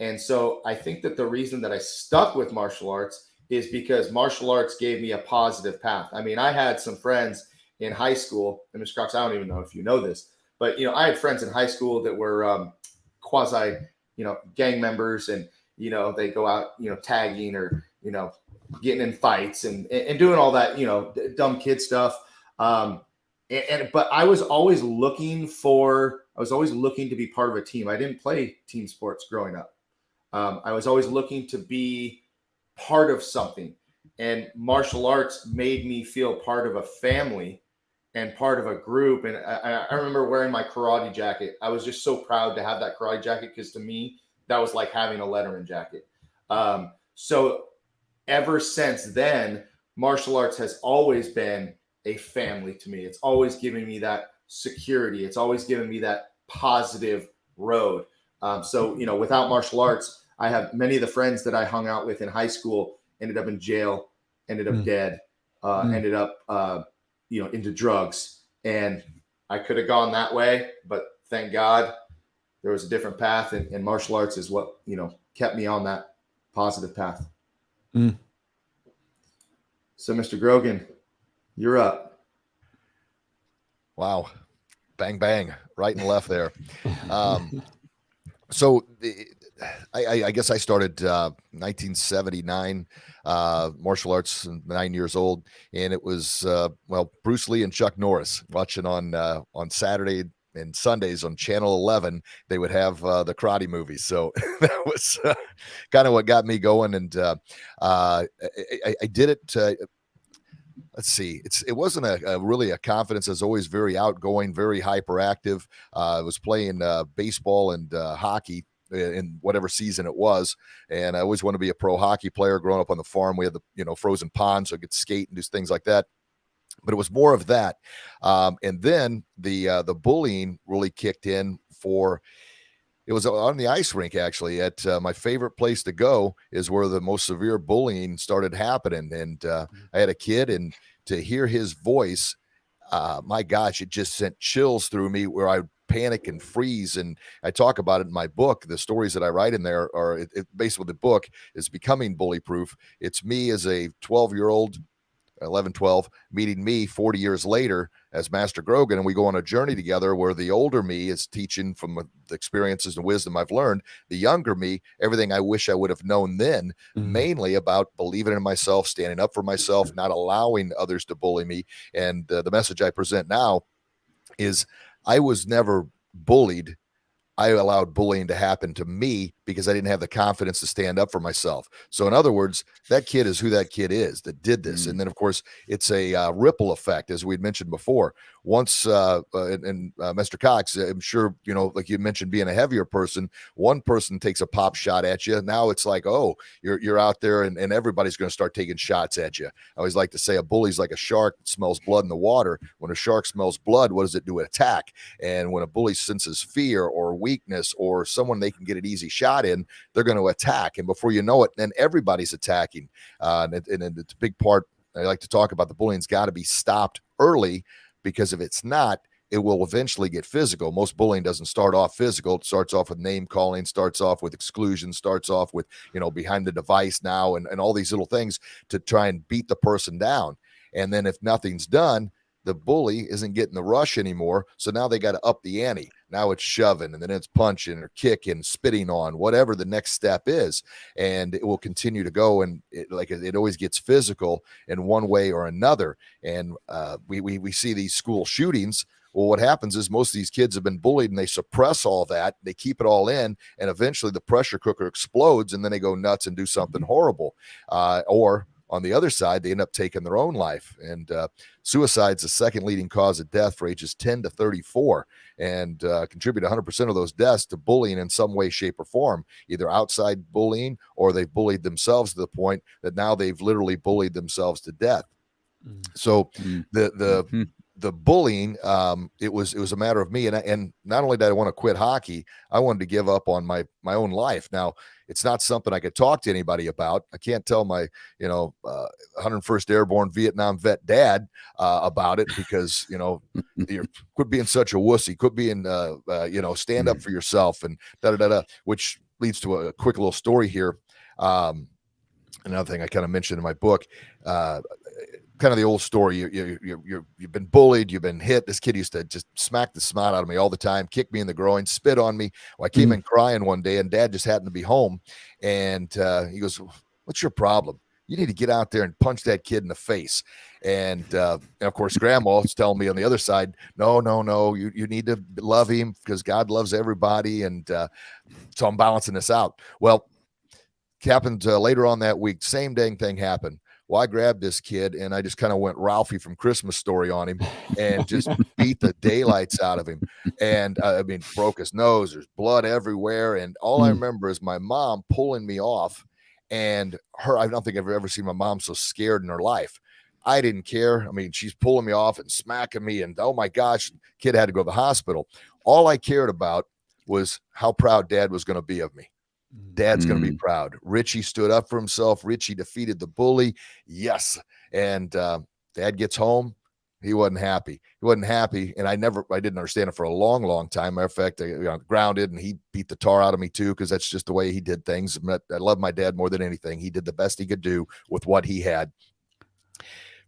And so I think that the reason that I stuck with martial arts is because martial arts gave me a positive path. I mean, I had some friends in high school, and Mr. Cox, I don't even know if you know this, but I had friends in high school that were quasi, gang members, and they go out, tagging or getting in fights and doing all that, dumb kid stuff. But I was always looking to be part of a team. I didn't play team sports growing up. I was always looking to be part of something, and martial arts made me feel part of a family and part of a group. And I remember wearing my karate jacket. I was just so proud to have that karate jacket, because to me, that was like having a Letterman jacket. So ever since then, martial arts has always been a family to me. It's always given me that security. It's always given me that positive road. So without martial arts, I have many of the friends that I hung out with in high school ended up in jail, ended up dead, ended up into drugs. And I could have gone that way, but thank God there was a different path, and martial arts is what kept me on that positive path. So, Mr. Grogan, you're up.
Wow. Bang, bang, right and left there. So I guess I started 1979 martial arts, 9 years old, and it was Bruce Lee and Chuck Norris, watching on Saturday and Sundays on Channel 11. They would have the karate movies, so that was kind of what got me going. And I did it. Let's see. It wasn't really a confidence. I was always very outgoing, very hyperactive. I was playing baseball and hockey in whatever season it was, and I always wanted to be a pro hockey player. Growing up on the farm, we had the frozen pond, so I could skate and do things like that. But it was more of that, and then the bullying really kicked in. It was on the ice rink, actually. At my favorite place to go is where the most severe bullying started happening. And I had a kid, and to hear his voice, my gosh, it just sent chills through me, where I panic and freeze. And I talk about it in my book. The stories that I write in there are basically, the book is Becoming Bully Proof. It's me as a 12-year-old, 11, 12, meeting me 40 years later as Master Grogan, and we go on a journey together where the older me is teaching from the experiences and wisdom I've learned, the younger me everything I wish I would have known then, mainly about believing in myself, standing up for myself, not allowing others to bully me. And the message I present now is I was never bullied. I allowed bullying to happen to me because I didn't have the confidence to stand up for myself. So in other words, that kid is who that kid is that did this. And then, of course, it's a ripple effect, as we'd mentioned before. Once, Mr. Cox, I'm sure, like you mentioned, being a heavier person, one person takes a pop shot at you. Now it's like, oh, you're out there, and everybody's going to start taking shots at you. I always like to say a bully's like a shark that smells blood in the water. When a shark smells blood, what does it do? It attack. And when a bully senses fear or weakness or someone they can get an easy shot in, they're going to attack. And before you know it, then everybody's attacking. And it's a big part. I like to talk about the bullying's got to be stopped early, because if it's not, it will eventually get physical. Most bullying doesn't start off physical. It starts off with name calling, starts off with exclusion, starts off with, behind the device now, and all these little things to try and beat the person down. And then if nothing's done, the bully isn't getting the rush anymore. So now they got to up the ante. Now it's shoving, and then it's punching or kicking, spitting on, whatever the next step is. And it will continue to go. And it always gets physical in one way or another. And we see these school shootings. Well, what happens is most of these kids have been bullied and they suppress all that. They keep it all in, and eventually the pressure cooker explodes, and then they go nuts and do something horrible. Or on the other side, they end up taking their own life. And suicide's the second leading cause of death for ages 10 to 34, and contribute 100% of those deaths to bullying in some way, shape, or form, either outside bullying or they've bullied themselves to the point that now they've literally bullied themselves to death. So the bullying, it was a matter of me, and not only did I want to quit hockey, I wanted to give up on my own life. Now, it's not something I could talk to anybody about. I can't tell my 101st Airborne Vietnam vet dad about it, because you quit being such a wussy, quit being stand up for yourself, and which leads to a quick little story here. Another thing I kind of mentioned in my book, kind of the old story. You've been bullied, you've been hit. This kid used to just smack the snot out of me all the time, kick me in the groin, spit on me. Well, I came in crying one day, and Dad just happened to be home, and he goes, "What's your problem? You need to get out there and punch that kid in the face." And of course, Grandma is telling me on the other side, no, you need to love him because God loves everybody. And so I'm balancing this out. Well, happened later on that week, same dang thing happened. Well, I grabbed this kid and I just kind of went Ralphie from Christmas Story on him and just beat the daylights out of him. And broke his nose. There's blood everywhere. And all I remember is my mom pulling me off, and I don't think I've ever seen my mom so scared in her life. I didn't care. I mean, she's pulling me off and smacking me, and oh my gosh, kid had to go to the hospital. All I cared about was how proud Dad was going to be of me. Dad's going to be proud. Richie stood up for himself. Richie defeated the bully. Yes. And Dad gets home. He wasn't happy. And I didn't understand it for a long, long time. Matter of fact, I got grounded, and he beat the tar out of me too, because that's just the way he did things. I love my dad more than anything. He did the best he could do with what he had.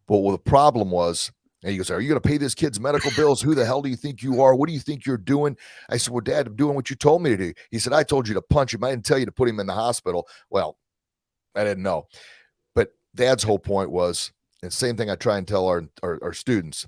But what the problem was, and he goes, "Are you going to pay this kid's medical bills? Who the hell do you think you are? What do you think you're doing?" I said, "Well, Dad, I'm doing what you told me to do." He said, "I told you to punch him. I didn't tell you to put him in the hospital." Well, I didn't know. But Dad's whole point was, and same thing I try and tell our students,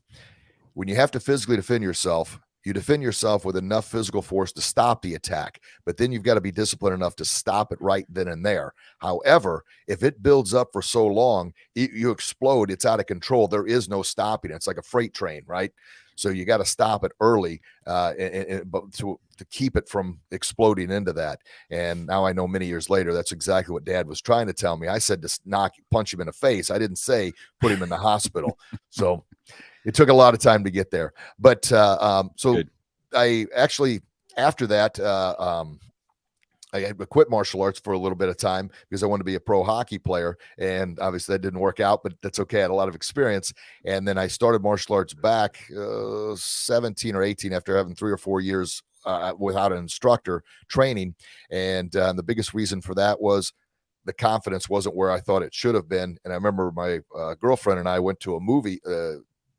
when you have to physically defend yourself, you defend yourself with enough physical force to stop the attack, but then you've got to be disciplined enough to stop it right then and there. However, if it builds up for so long, you explode, it's out of control. There is no stopping it. It's like a freight train, right? So you got to stop it early, but to keep it from exploding into that. And now I know many years later, that's exactly what Dad was trying to tell me. I said to punch him in the face. I didn't say put him in the hospital. So it took a lot of time to get there. But so good. I actually, after that, I quit martial arts for a little bit of time because I wanted to be a pro hockey player. And obviously that didn't work out, but that's okay. I had a lot of experience. And then I started martial arts back 17 or 18 after having 3 or 4 years without an instructor training. And the biggest reason for that was the confidence wasn't where I thought it should have been. And I remember my girlfriend and I went to a movie.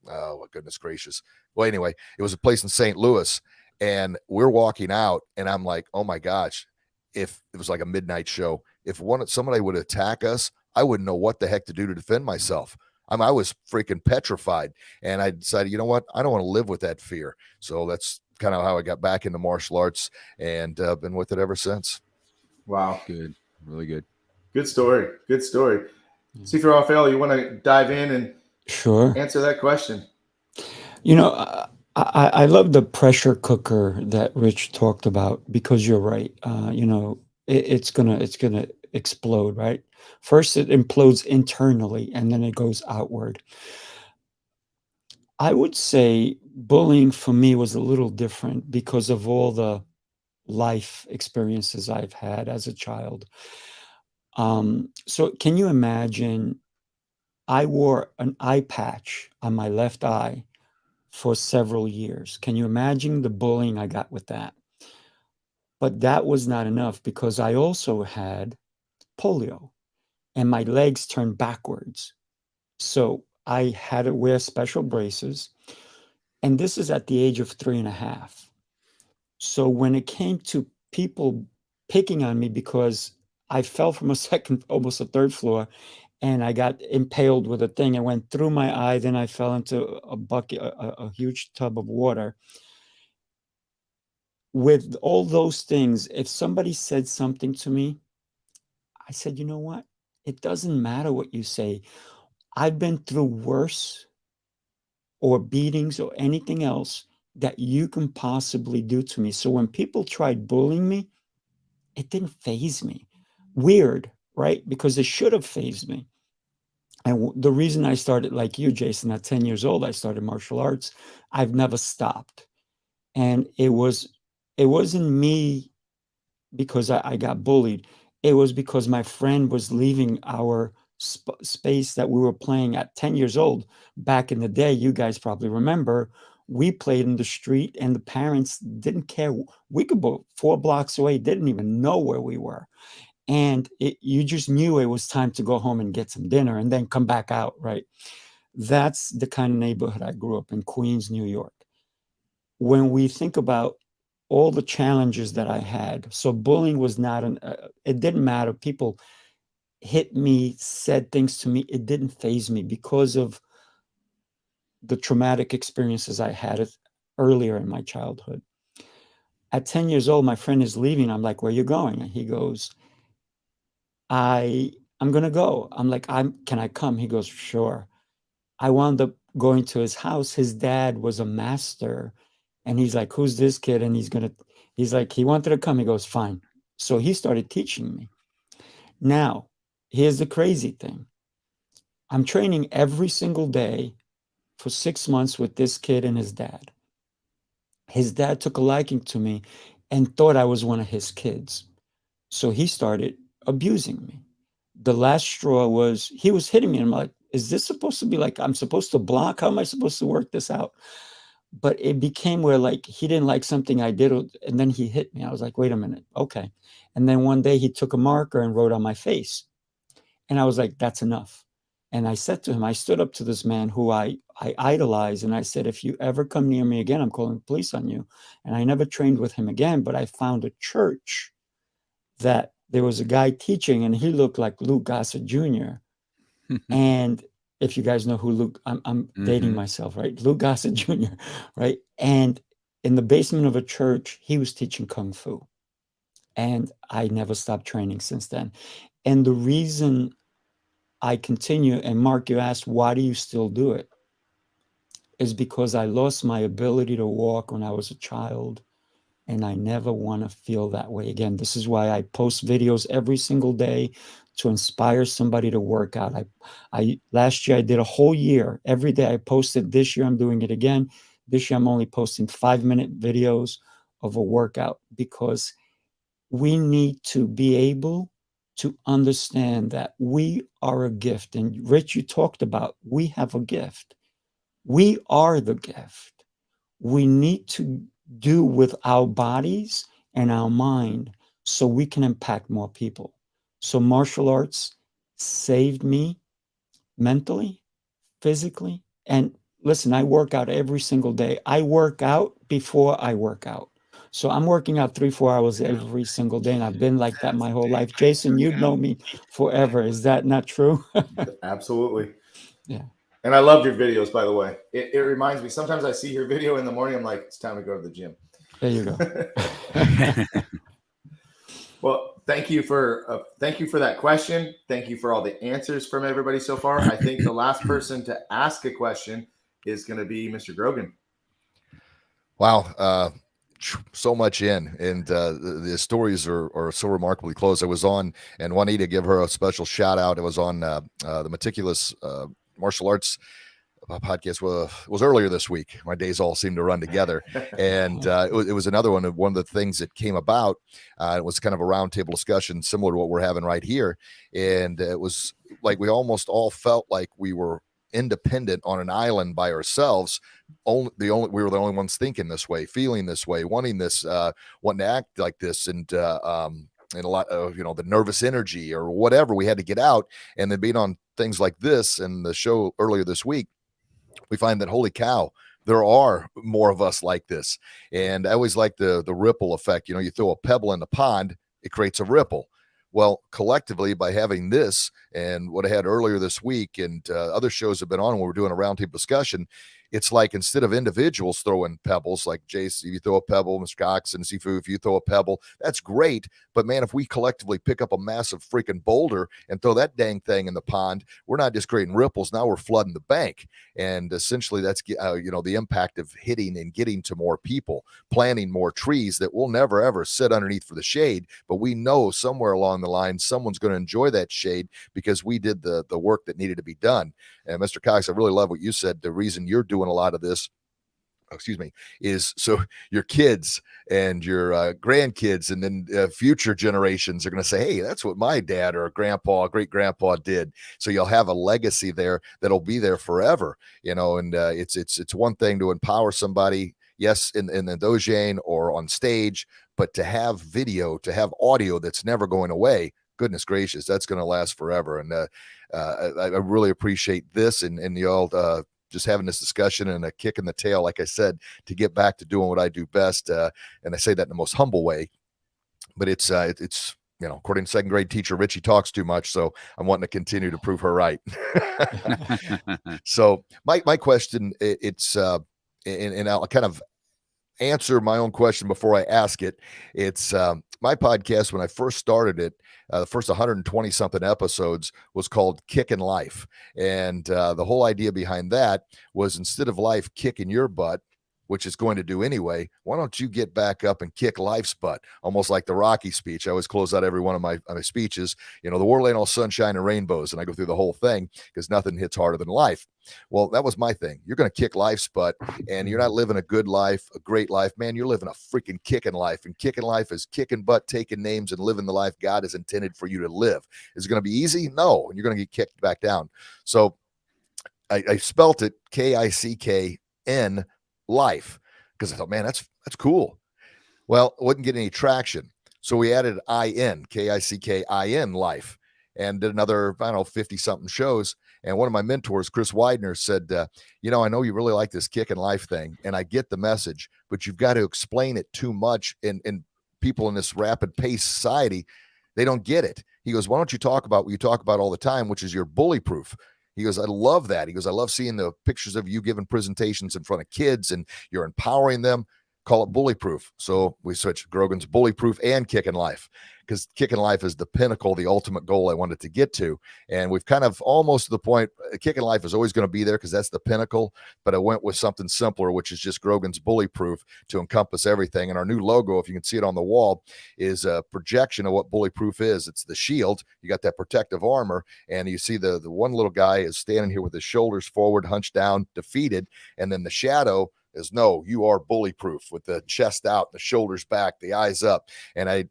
Oh, goodness gracious. Well, anyway, it was a place in St. Louis, and we're walking out, and I'm like, oh my gosh, if it was like a midnight show, if somebody would attack us, I wouldn't know what the heck to do to defend myself. I was freaking petrified, and I decided, you know what? I don't want to live with that fear. So that's kind of how I got back into martial arts, and been with it ever since.
Wow.
Good. Really good.
Good story. Good story. See if Rafael, you want to dive in and
Sure.
answer that question?
I love the pressure cooker that Rich talked about, because you're right. It's gonna explode, right? First, it implodes internally, and then it goes outward. I would say bullying for me was a little different because of all the life experiences I've had as a child. So can you imagine? I wore an eye patch on my left eye for several years. Can you imagine the bullying I got with that? But that was not enough because I also had polio and my legs turned backwards. So I had to wear special braces. And this is at the age of 3.5. So when it came to people picking on me because I fell from a second, almost a third floor, and I got impaled with a thing. It went through my eye. Then I fell into a bucket, a huge tub of water. With all those things, if somebody said something to me, I said, you know what? It doesn't matter what you say. I've been through worse or beatings or anything else that you can possibly do to me. So when people tried bullying me, it didn't faze me. Weird, right? Because it should have fazed me. And the reason I started, like you, Jason, at 10 years old, I started martial arts. I've never stopped. And it wasn't me because I got bullied. It was because my friend was leaving our space that we were playing at 10 years old. Back in the day, you guys probably remember, we played in the street and the parents didn't care. We could go 4 blocks away, didn't even know where we were. And you just knew it was time to go home and get some dinner and then come back out, right? That's the kind of neighborhood I grew up in, Queens, New York. When we think about all the challenges that I had, so bullying was not it didn't matter. People hit me, said things to me. It didn't faze me because of the traumatic experiences I had earlier in my childhood. At 10 years old, my friend is leaving. I'm like, where are you going? And he goes, I'm going to go. I'm like, can I come? He goes, sure. I wound up going to his house. His dad was a master. And he's like, who's this kid? And he's like, he wanted to come. He goes, fine. So he started teaching me. Now, here's the crazy thing. I'm training every single day for 6 months with this kid and his dad. His dad took a liking to me and thought I was one of his kids. So he started abusing me. The last straw was he was hitting me. And I'm like, is this supposed to be like, I'm supposed to block? How am I supposed to work this out? But it became where like he didn't like something I did, and then he hit me. I was like, wait a minute, okay. And then one day he took a marker and wrote on my face. And I was like, that's enough. And I said to him, I stood up to this man who I idolize. And I said, if you ever come near me again, I'm calling the police on you. And I never trained with him again, but I found a church that there was a guy teaching and he looked like Luke Gossett Jr. And if you guys know who Luke, I'm dating myself, right? Luke Gossett Jr., right? And in the basement of a church, he was teaching Kung Fu. And I never stopped training since then. And the reason I continue, and Mark, you asked, why do you still do it? Is because I lost my ability to walk when I was a child. And I never want to feel that way again. This is why I post videos every single day to inspire somebody to work out. I last year I did a whole year. Every day I posted. This year I'm doing it again. This year I'm only posting 5-minute videos of a workout because we need to be able to understand that we are a gift. And Rich, you talked about we have a gift. We are the gift. We need to do with our bodies and our mind so we can impact more people. So martial arts saved me mentally, physically. And listen, I work out every single day. I work out before I work out. So I'm working out 3-4 hours every single day. And I've been like that my whole life. Jason, you've known me forever. Is that not true?
Absolutely.
Yeah.
And I love your videos, by the way. It reminds me, sometimes I see your video in the morning. I'm like, it's time to go to the gym.
There you go.
Well, thank you for that question. Thank you for all the answers from everybody so far. I think the last person to ask a question is going to be Mr. Grogan.
Wow. So much in, and the stories are so remarkably close. I was on, and Juanita, give her a special shout out. It was on the Meticulous Martial Arts podcast was earlier this week. My days all seem to run together, and it was another one of the things that came about. It was kind of a roundtable discussion similar to what we're having right here, and it was like we almost all felt like we were independent on an island by ourselves, we were the only ones thinking this way, feeling this way, wanting this, wanting to act like this, and a lot of, the nervous energy or whatever we had to get out. And then being on things like this and the show earlier this week, we find that, holy cow, there are more of us like this. And I always like the ripple effect. You throw a pebble in the pond, it creates a ripple. Well, collectively, by having this and what I had earlier this week, and other shows have been on when we're doing a roundtable discussion, it's like, instead of individuals throwing pebbles, like Jace, if you throw a pebble, Mr. Cox and Sifu, if you throw a pebble, that's great. But man, if we collectively pick up a massive freaking boulder and throw that dang thing in the pond, we're not just creating ripples. Now we're flooding the bank. And essentially that's, the impact of hitting and getting to more people, planting more trees that we'll never, ever sit underneath for the shade. But we know somewhere along the line, someone's going to enjoy that shade because we did the work that needed to be done. And Mr. Cox, I really love what you said. The reason you're doing a lot of this, is so your kids and your grandkids and then future generations are going to say, hey, that's what my dad or grandpa, great grandpa did. So you'll have a legacy there that'll be there forever, and it's one thing to empower somebody, yes, in the dojang or on stage, but to have video, to have audio that's never going away, goodness gracious, that's going to last forever. And I really appreciate this and y'all just having this discussion and a kick in the tail, like I said, to get back to doing what I do best. And I say that in the most humble way, but it's according to second grade teacher, Richie talks too much. So I'm wanting to continue to prove her right. So my question, and I'll kind of answer my own question before I ask it. It's my podcast, when I first started it, the first 120 something episodes was called Kicking Life. And the whole idea behind that was, instead of life kicking your butt, which it's going to do anyway, why don't you get back up and kick life's butt? Almost like the Rocky speech. I always close out every one of my speeches, the world ain't all sunshine and rainbows. And I go through the whole thing because nothing hits harder than life. Well, that was my thing. You're going to kick life's butt, and you're not living a good life, a great life, man. You're living a freaking kicking life, and kicking life is kicking butt, taking names, and living the life God has intended for you to live. Is it going to be easy? No. And you're going to get kicked back down. So I spelt it KICKN life, because I thought, man, that's cool. Well, it wouldn't get any traction. So we added IN, KICKIN life, and did another, 50 something shows. And one of my mentors, Chris Widener, said, I know you really like this kick and life thing, and I get the message, but you've got to explain it too much. And people in this rapid pace society, they don't get it. He goes, why don't you talk about what you talk about all the time, which is your bully proof? He goes, I love that. He goes, I love seeing the pictures of you giving presentations in front of kids and you're empowering them. Call it bully proof. So we switched Grogan's bully proof and kicking life, because kicking life is the pinnacle, the ultimate goal I wanted to get to. And we've kind of almost to the point, kicking life is always going to be there because that's the pinnacle. But I went with something simpler, which is just Grogan's bully proof, to encompass everything. And our new logo, if you can see it on the wall, is a projection of what bully proof is. It's the shield. You got that protective armor, and you see the one little guy is standing here with his shoulders forward, hunched down, defeated. And then the shadow is, no, you are bully proof, with the chest out, the shoulders back, the eyes up. And I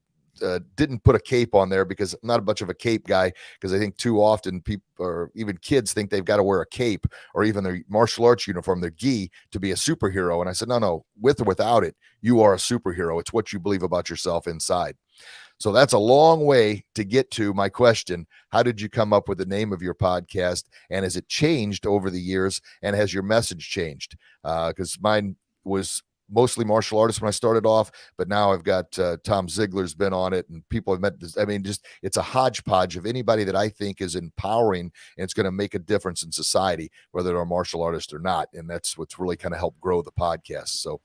didn't put a cape on there because I'm not a bunch of a cape guy, because I think too often people, or even kids, think they've got to wear a cape or even their martial arts uniform, their gi, to be a superhero. And I said, no, with or without it, you are a superhero. It's what you believe about yourself inside. So that's a long way to get to my question. How did you come up with the name of your podcast? And has it changed over the years? And has your message changed? Because mine was mostly martial artists when I started off, but now I've got Tom Ziegler's been on it, and people have met this. I mean, just, it's a hodgepodge of anybody that I think is empowering and it's going to make a difference in society, whether they're a martial artist or not. And that's what's really kind of helped grow the podcast. So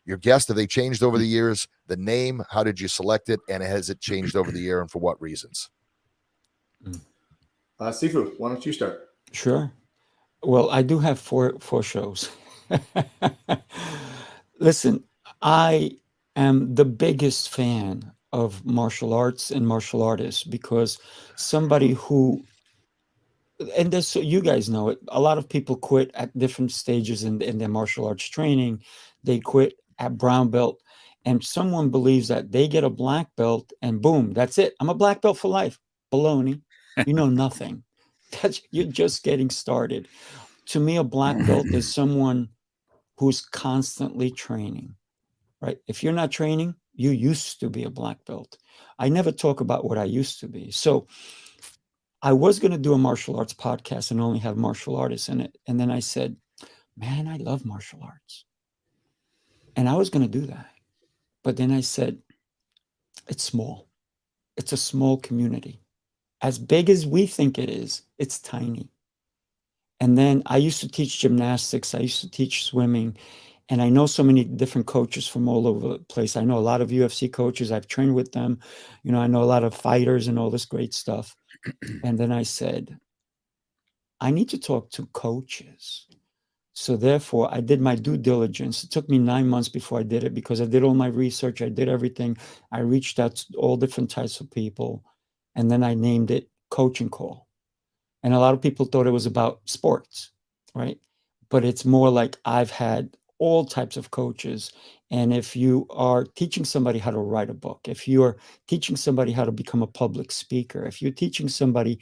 your guests, have they changed over the years? The name, how did you select it? And has it changed over the year, and for what reasons?
Sifu, why don't you start?
Sure. Well, I do have four shows. Listen, I am the biggest fan of martial arts and martial artists, because somebody who, and this, so you guys know it, a lot of people quit at different stages in their martial arts training. They quit at brown belt, and someone believes that they get a black belt and boom, that's it. I'm a black belt for life. Baloney. You know nothing. You're just getting started. To me, a black belt is someone who's constantly training, right? If you're not training, you used to be a black belt. I never talk about what I used to be. So I was going to do a martial arts podcast and only have martial artists in it. And then I said, man, I love martial arts. And I was going to do that. But then I said, it's small. It's a small community. As big as we think it is, it's tiny. And then I used to teach gymnastics. I used to teach swimming. And I know so many different coaches from all over the place. I know a lot of UFC coaches. I've trained with them. I know a lot of fighters and all this great stuff. And then I said, I need to talk to coaches. So therefore, I did my due diligence. It took me 9 months before I did it because I did all my research. I did everything. I reached out to all different types of people. And then I named it Coaching Call. And a lot of people thought it was about sports, right? But it's more like I've had all types of coaches. And if you are teaching somebody how to write a book, if you're teaching somebody how to become a public speaker, if you're teaching somebody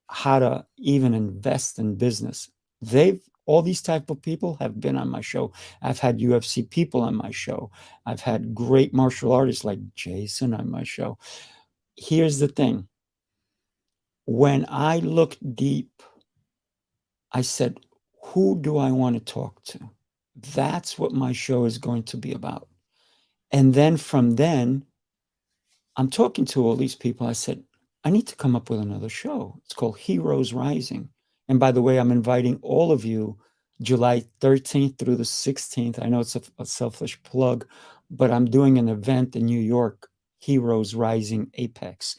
how to even invest in business, all these type of people have been on my show. I've had UFC people on my show. I've had great martial artists like Jason on my show. Here's the thing. When I looked deep, I said, who do I want to talk to? That's what my show is going to be about. And then from then, I'm talking to all these people. I said, I need to come up with another show. It's called Heroes Rising. And by the way, I'm inviting all of you July 13th through the 16th. I know it's a selfish plug, but I'm doing an event in New York, Heroes Rising Apex.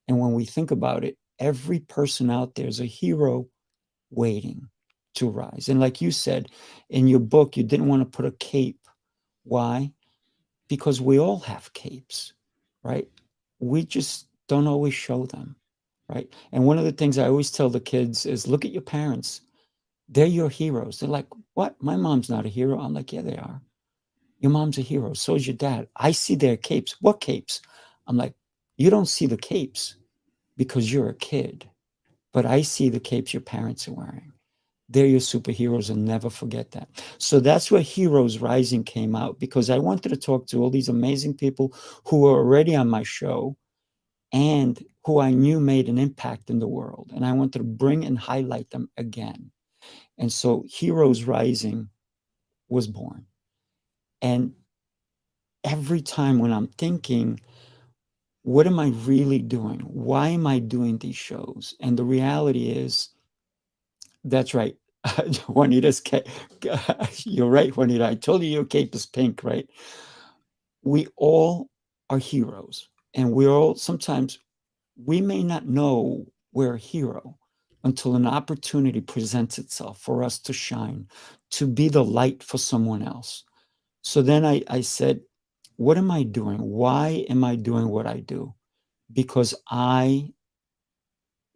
And when we think about it, every person out there is a hero waiting to rise. And like you said in your book, you didn't want to put a cape. Why? Because we all have capes, right? We just don't always show them, right? And one of the things I always tell the kids is look at your parents. They're your heroes. They're like, what? My mom's not a hero. I'm like, yeah, they are. Your mom's a hero. So is your dad. I see their capes. What capes? I'm like, you don't see the capes because you're a kid, but I see the capes your parents are wearing. They're your superheroes, and never forget that. So that's where Heroes Rising came out, because I wanted to talk to all these amazing people who were already on my show and who I knew made an impact in the world. And I wanted to bring and highlight them again. And so Heroes Rising was born. And every time when I'm thinking, what am I really doing? Why am I doing these shows? And the reality is, that's right. Juanita's cape. You're right, Juanita. I told you your cape is pink, right? We all are heroes. And sometimes we may not know we're a hero until an opportunity presents itself for us to shine, to be the light for someone else. So then I said, what am I doing? Why am I doing what I do? Because I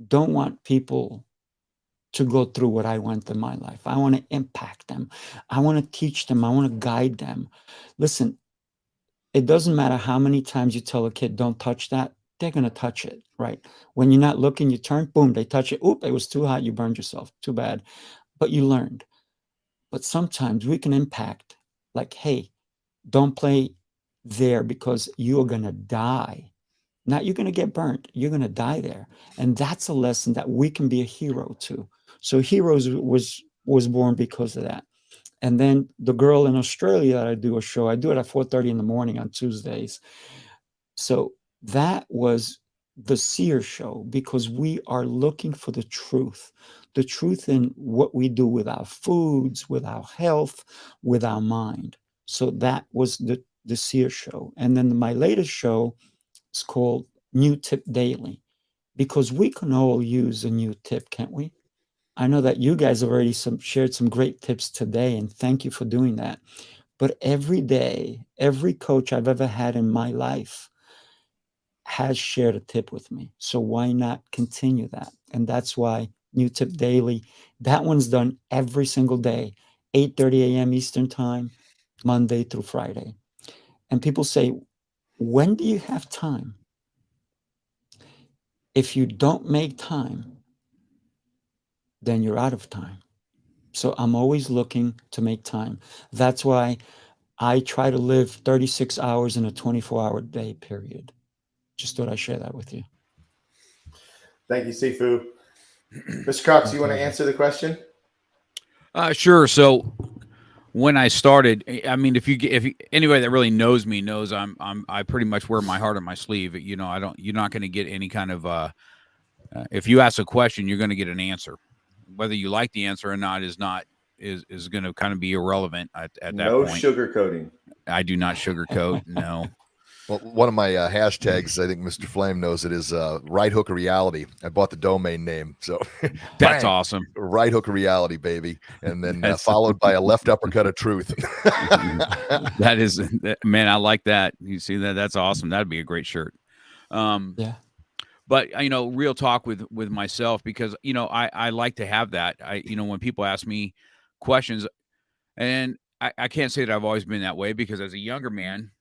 don't want people to go through what I went in my life. I want to impact them. I want to teach them. I want to guide them. Listen, it doesn't matter how many times you tell a kid, don't touch that. They're going to touch it, right? When you're not looking, you turn, boom, they touch it. Oop, it was too hot. You burned yourself. Too bad. But you learned. But sometimes we can impact, like, hey, don't play there because you're going to die. Not you're going to get burnt. You're going to die there. And that's a lesson that we can be a hero to. So Heroes was born because of that. And then the girl in Australia that I do a show, I do it at 4:30 in the morning on Tuesdays. So that was the Seer Show, because we are looking for the truth in what we do with our foods, with our health, with our mind. So that was the Seer Show. And then my latest show is called New Tip Daily, because we can all use a new tip, can't we? I know that you guys already shared some great tips today, and thank you for doing that. But every day, every coach I've ever had in my life has shared a tip with me. So why not continue that? And that's why New Tip Daily, that one's done every single day, 8:30 a.m. Eastern Time, Monday through Friday. And people say, when do you have time? If you don't make time, then you're out of time. So I'm always looking to make time. That's why I try to live 36 hours in a 24-hour day period. Just thought I'd share that with you.
Thank you, Sifu. Mr. Cox,
My
you want to
pleasure.
answer the question?
Sure. So when I started, I mean, if anybody that really knows me knows I pretty much wear my heart on my sleeve. You know, you're not going to get any kind of, if you ask a question, you're going to get an answer. Whether you like the answer or not is going to kind of be irrelevant at that
No
point.
sugarcoating.
I do not sugarcoat. No.
Well, one of my hashtags, I think Mr. Flame knows it, is Right Hook of Reality. I bought the domain name, so
That's
bang,
awesome.
Right Hook of Reality, baby, and then followed by a left uppercut of truth.
That is, man, I like that. You see that? That's awesome. That'd be a great shirt.
Yeah.
But you know, real talk with myself, because you know I like to have that. When people ask me questions, and I can't say that I've always been that way, because as a younger man,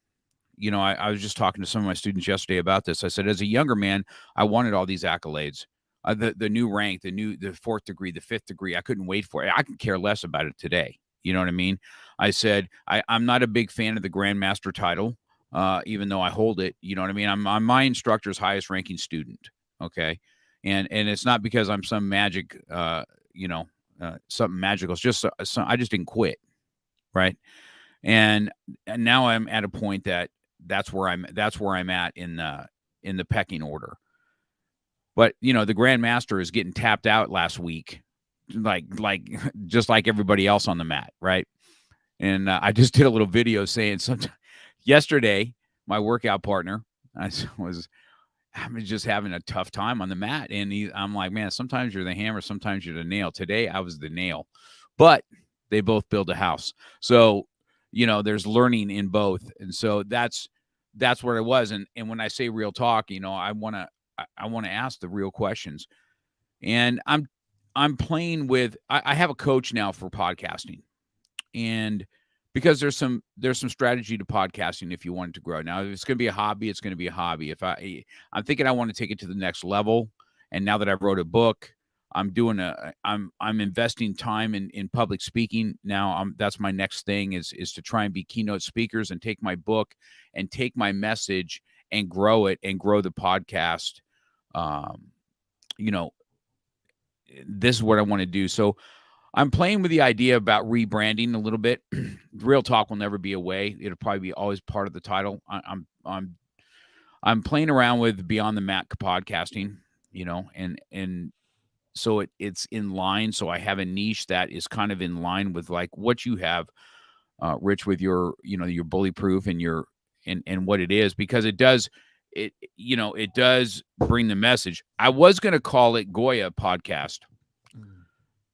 I was just talking to some of my students yesterday about this. I said, as a younger man, I wanted all these accolades, the new rank, the fourth degree, the fifth degree. I couldn't wait for it. I could care less about it today. You know what I mean? I said, I'm not a big fan of the Grandmaster title, even though I hold it. You know what I mean? I'm my instructor's highest ranking student. Okay. And it's not because I'm some magic, something magical. It's just, I just didn't quit. Right. And now I'm at a point that's where I'm at in the pecking order. But the Grandmaster is getting tapped out last week, like just like everybody else on the mat, right? And I just did a little video saying yesterday, my workout partner, I'm just having a tough time on the mat, and I'm like, man, sometimes you're the hammer, sometimes you're the nail. Today I was the nail, but they both build a house, so there's learning in both, and so that's where it was. And when I say real talk, I want to ask the real questions, and I'm playing with. I have a coach now for podcasting, and because there's some strategy to podcasting if you want it to grow. Now, if it's going to be a hobby, it's going to be a hobby. If I'm thinking I want to take it to the next level, and now that I've wrote a book, I'm investing time in public speaking. Now that's my next thing is to try and be keynote speakers and take my book and take my message and grow it and grow the podcast. This is what I want to do. So I'm playing with the idea about rebranding a little bit. Real talk will never be away. It'll probably be always part of the title. I'm playing around with Beyond the Mat podcasting, and so it's in line. So I have a niche that is kind of in line with like what you have, Rich, with your bully proof and your and what it is, because it does bring the message. I was going to call it Goya Podcast.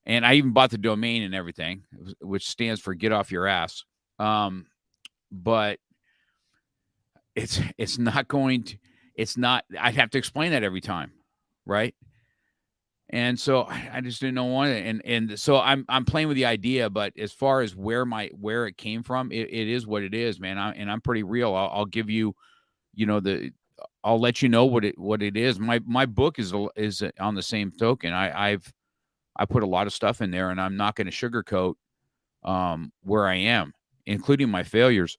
And I even bought the domain and everything, which stands for Get Off Your Ass. But it's not going to, I'd have to explain that every time. Right. And so I just didn't know what it. And so I'm playing with the idea, but as far as where it came from, it is what it is, man. I'm pretty real. I'll give you, I'll let you know what it is. My book is on the same token. I put a lot of stuff in there, and I'm not going to sugarcoat where I am, including my failures.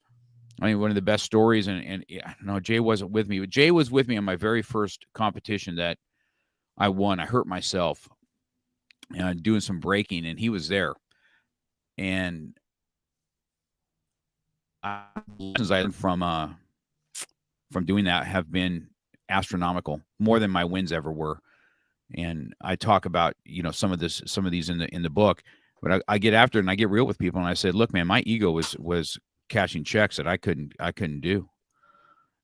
I mean, one of the best stories, and I don't know, Jay wasn't with me, but Jay was with me on my very first competition that I won. I hurt myself doing some breaking, and he was there. And lessons I learned from doing that have been astronomical, more than my wins ever were. And I talk about, some of these in the book, but I get after it and I get real with people. And I said, look, man, my ego was cashing checks that I couldn't do.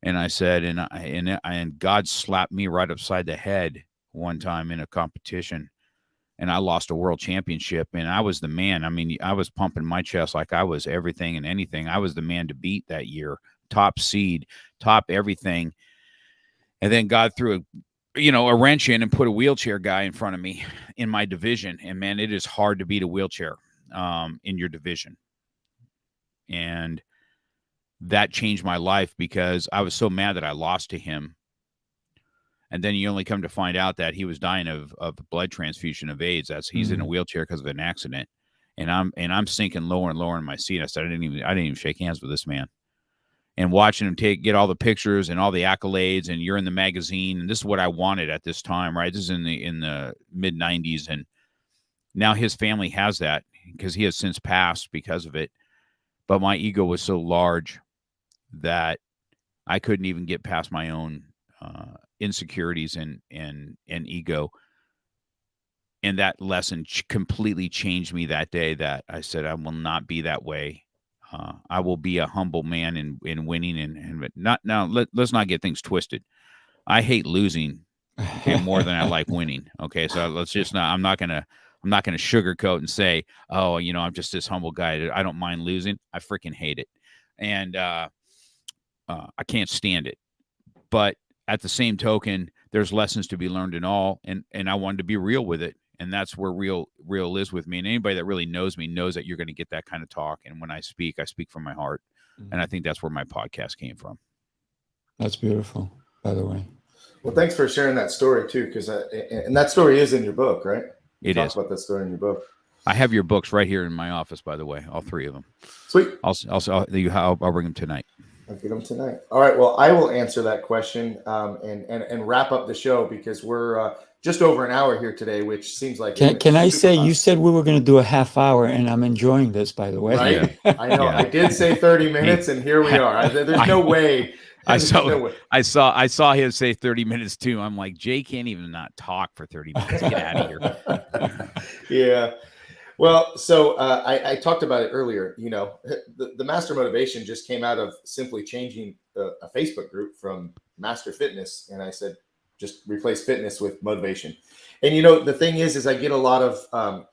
And I said, and God slapped me right upside the head one time in a competition, and I lost a world championship, and I was the man. I mean, I was pumping my chest like I was everything and anything. I was the man to beat that year, top seed, top everything. And then God threw a wrench in and put a wheelchair guy in front of me in my division. And man, it is hard to beat a wheelchair in your division. And that changed my life because I was so mad that I lost to him. And then you only come to find out that he was dying of blood transfusion of AIDS. He's in a wheelchair because of an accident. and I'm sinking lower and lower in my seat. I said, I didn't even shake hands with this man. And watching him get all the pictures and all the accolades, and you're in the magazine, and this is what I wanted at this time, right? This is in the mid 90s, and now his family has that because he has since passed because of it. But my ego was so large that I couldn't even get past my own insecurities and ego. And that lesson completely changed me that day, that I said, I will not be that way. I will be a humble man in winning, and not now. Let's not get things twisted. I hate losing, okay, more than I like winning. Okay, so let's just not. I'm not gonna sugarcoat and say, oh, I'm just this humble guy. I don't mind losing. I freaking hate it, and I can't stand it. But at the same token, there's lessons to be learned in all, and I wanted to be real with it. And that's where real is with me. And anybody that really knows me knows that you're going to get that kind of talk. And when I speak from my heart. Mm-hmm. And I think that's where my podcast came from.
That's beautiful, by the way.
Well, thanks for sharing that story too, because and that story is in your book, right? You
it
talk
is
about that story in your book.
I have your books right here in my office, by the way, all three of them.
Sweet.
I'll bring them tonight.
I'll get them tonight. All right. Well, I will answer that question and wrap up the show, because we're just over an hour here today, which seems like.
Can I say, you said we were going to do a half hour, and I'm enjoying this, by the way.
Right? Yeah. I know. Yeah. I did say 30 minutes, and here we are. There's no way.
I saw him say 30 minutes too. I'm like, Jay can't even not talk for 30 minutes. Get out of here.
Yeah. Well, so I talked about it earlier. The Master Motivation just came out of simply changing a Facebook group from Master Fitness. And I said, just replace fitness with motivation. And, the thing is I get a lot of,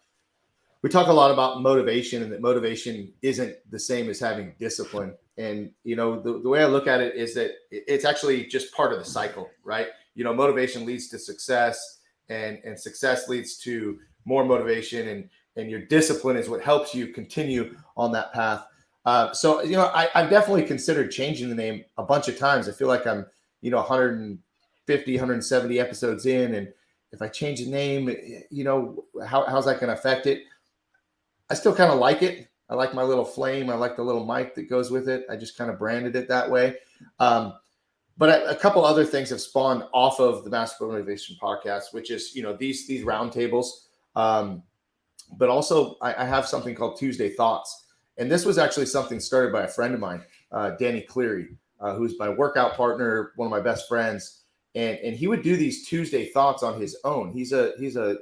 we talk a lot about motivation, and that motivation isn't the same as having discipline. And, the way I look at it is that it's actually just part of the cycle, right? Motivation leads to success, and success leads to more motivation, and your discipline is what helps you continue on that path. So I've definitely considered changing the name a bunch of times. I feel like I'm, 150, 170 episodes in, and if I change the name, how's that going to affect it? I still kind of like it. I like my little flame. I like the little mic that goes with it. I just kind of branded it that way. But a couple other things have spawned off of the Master Motivation podcast, which is, these roundtables. But also I have something called Tuesday Thoughts. And this was actually something started by a friend of mine, Danny Cleary, who's my workout partner, one of my best friends. And he would do these Tuesday Thoughts on his own. He's a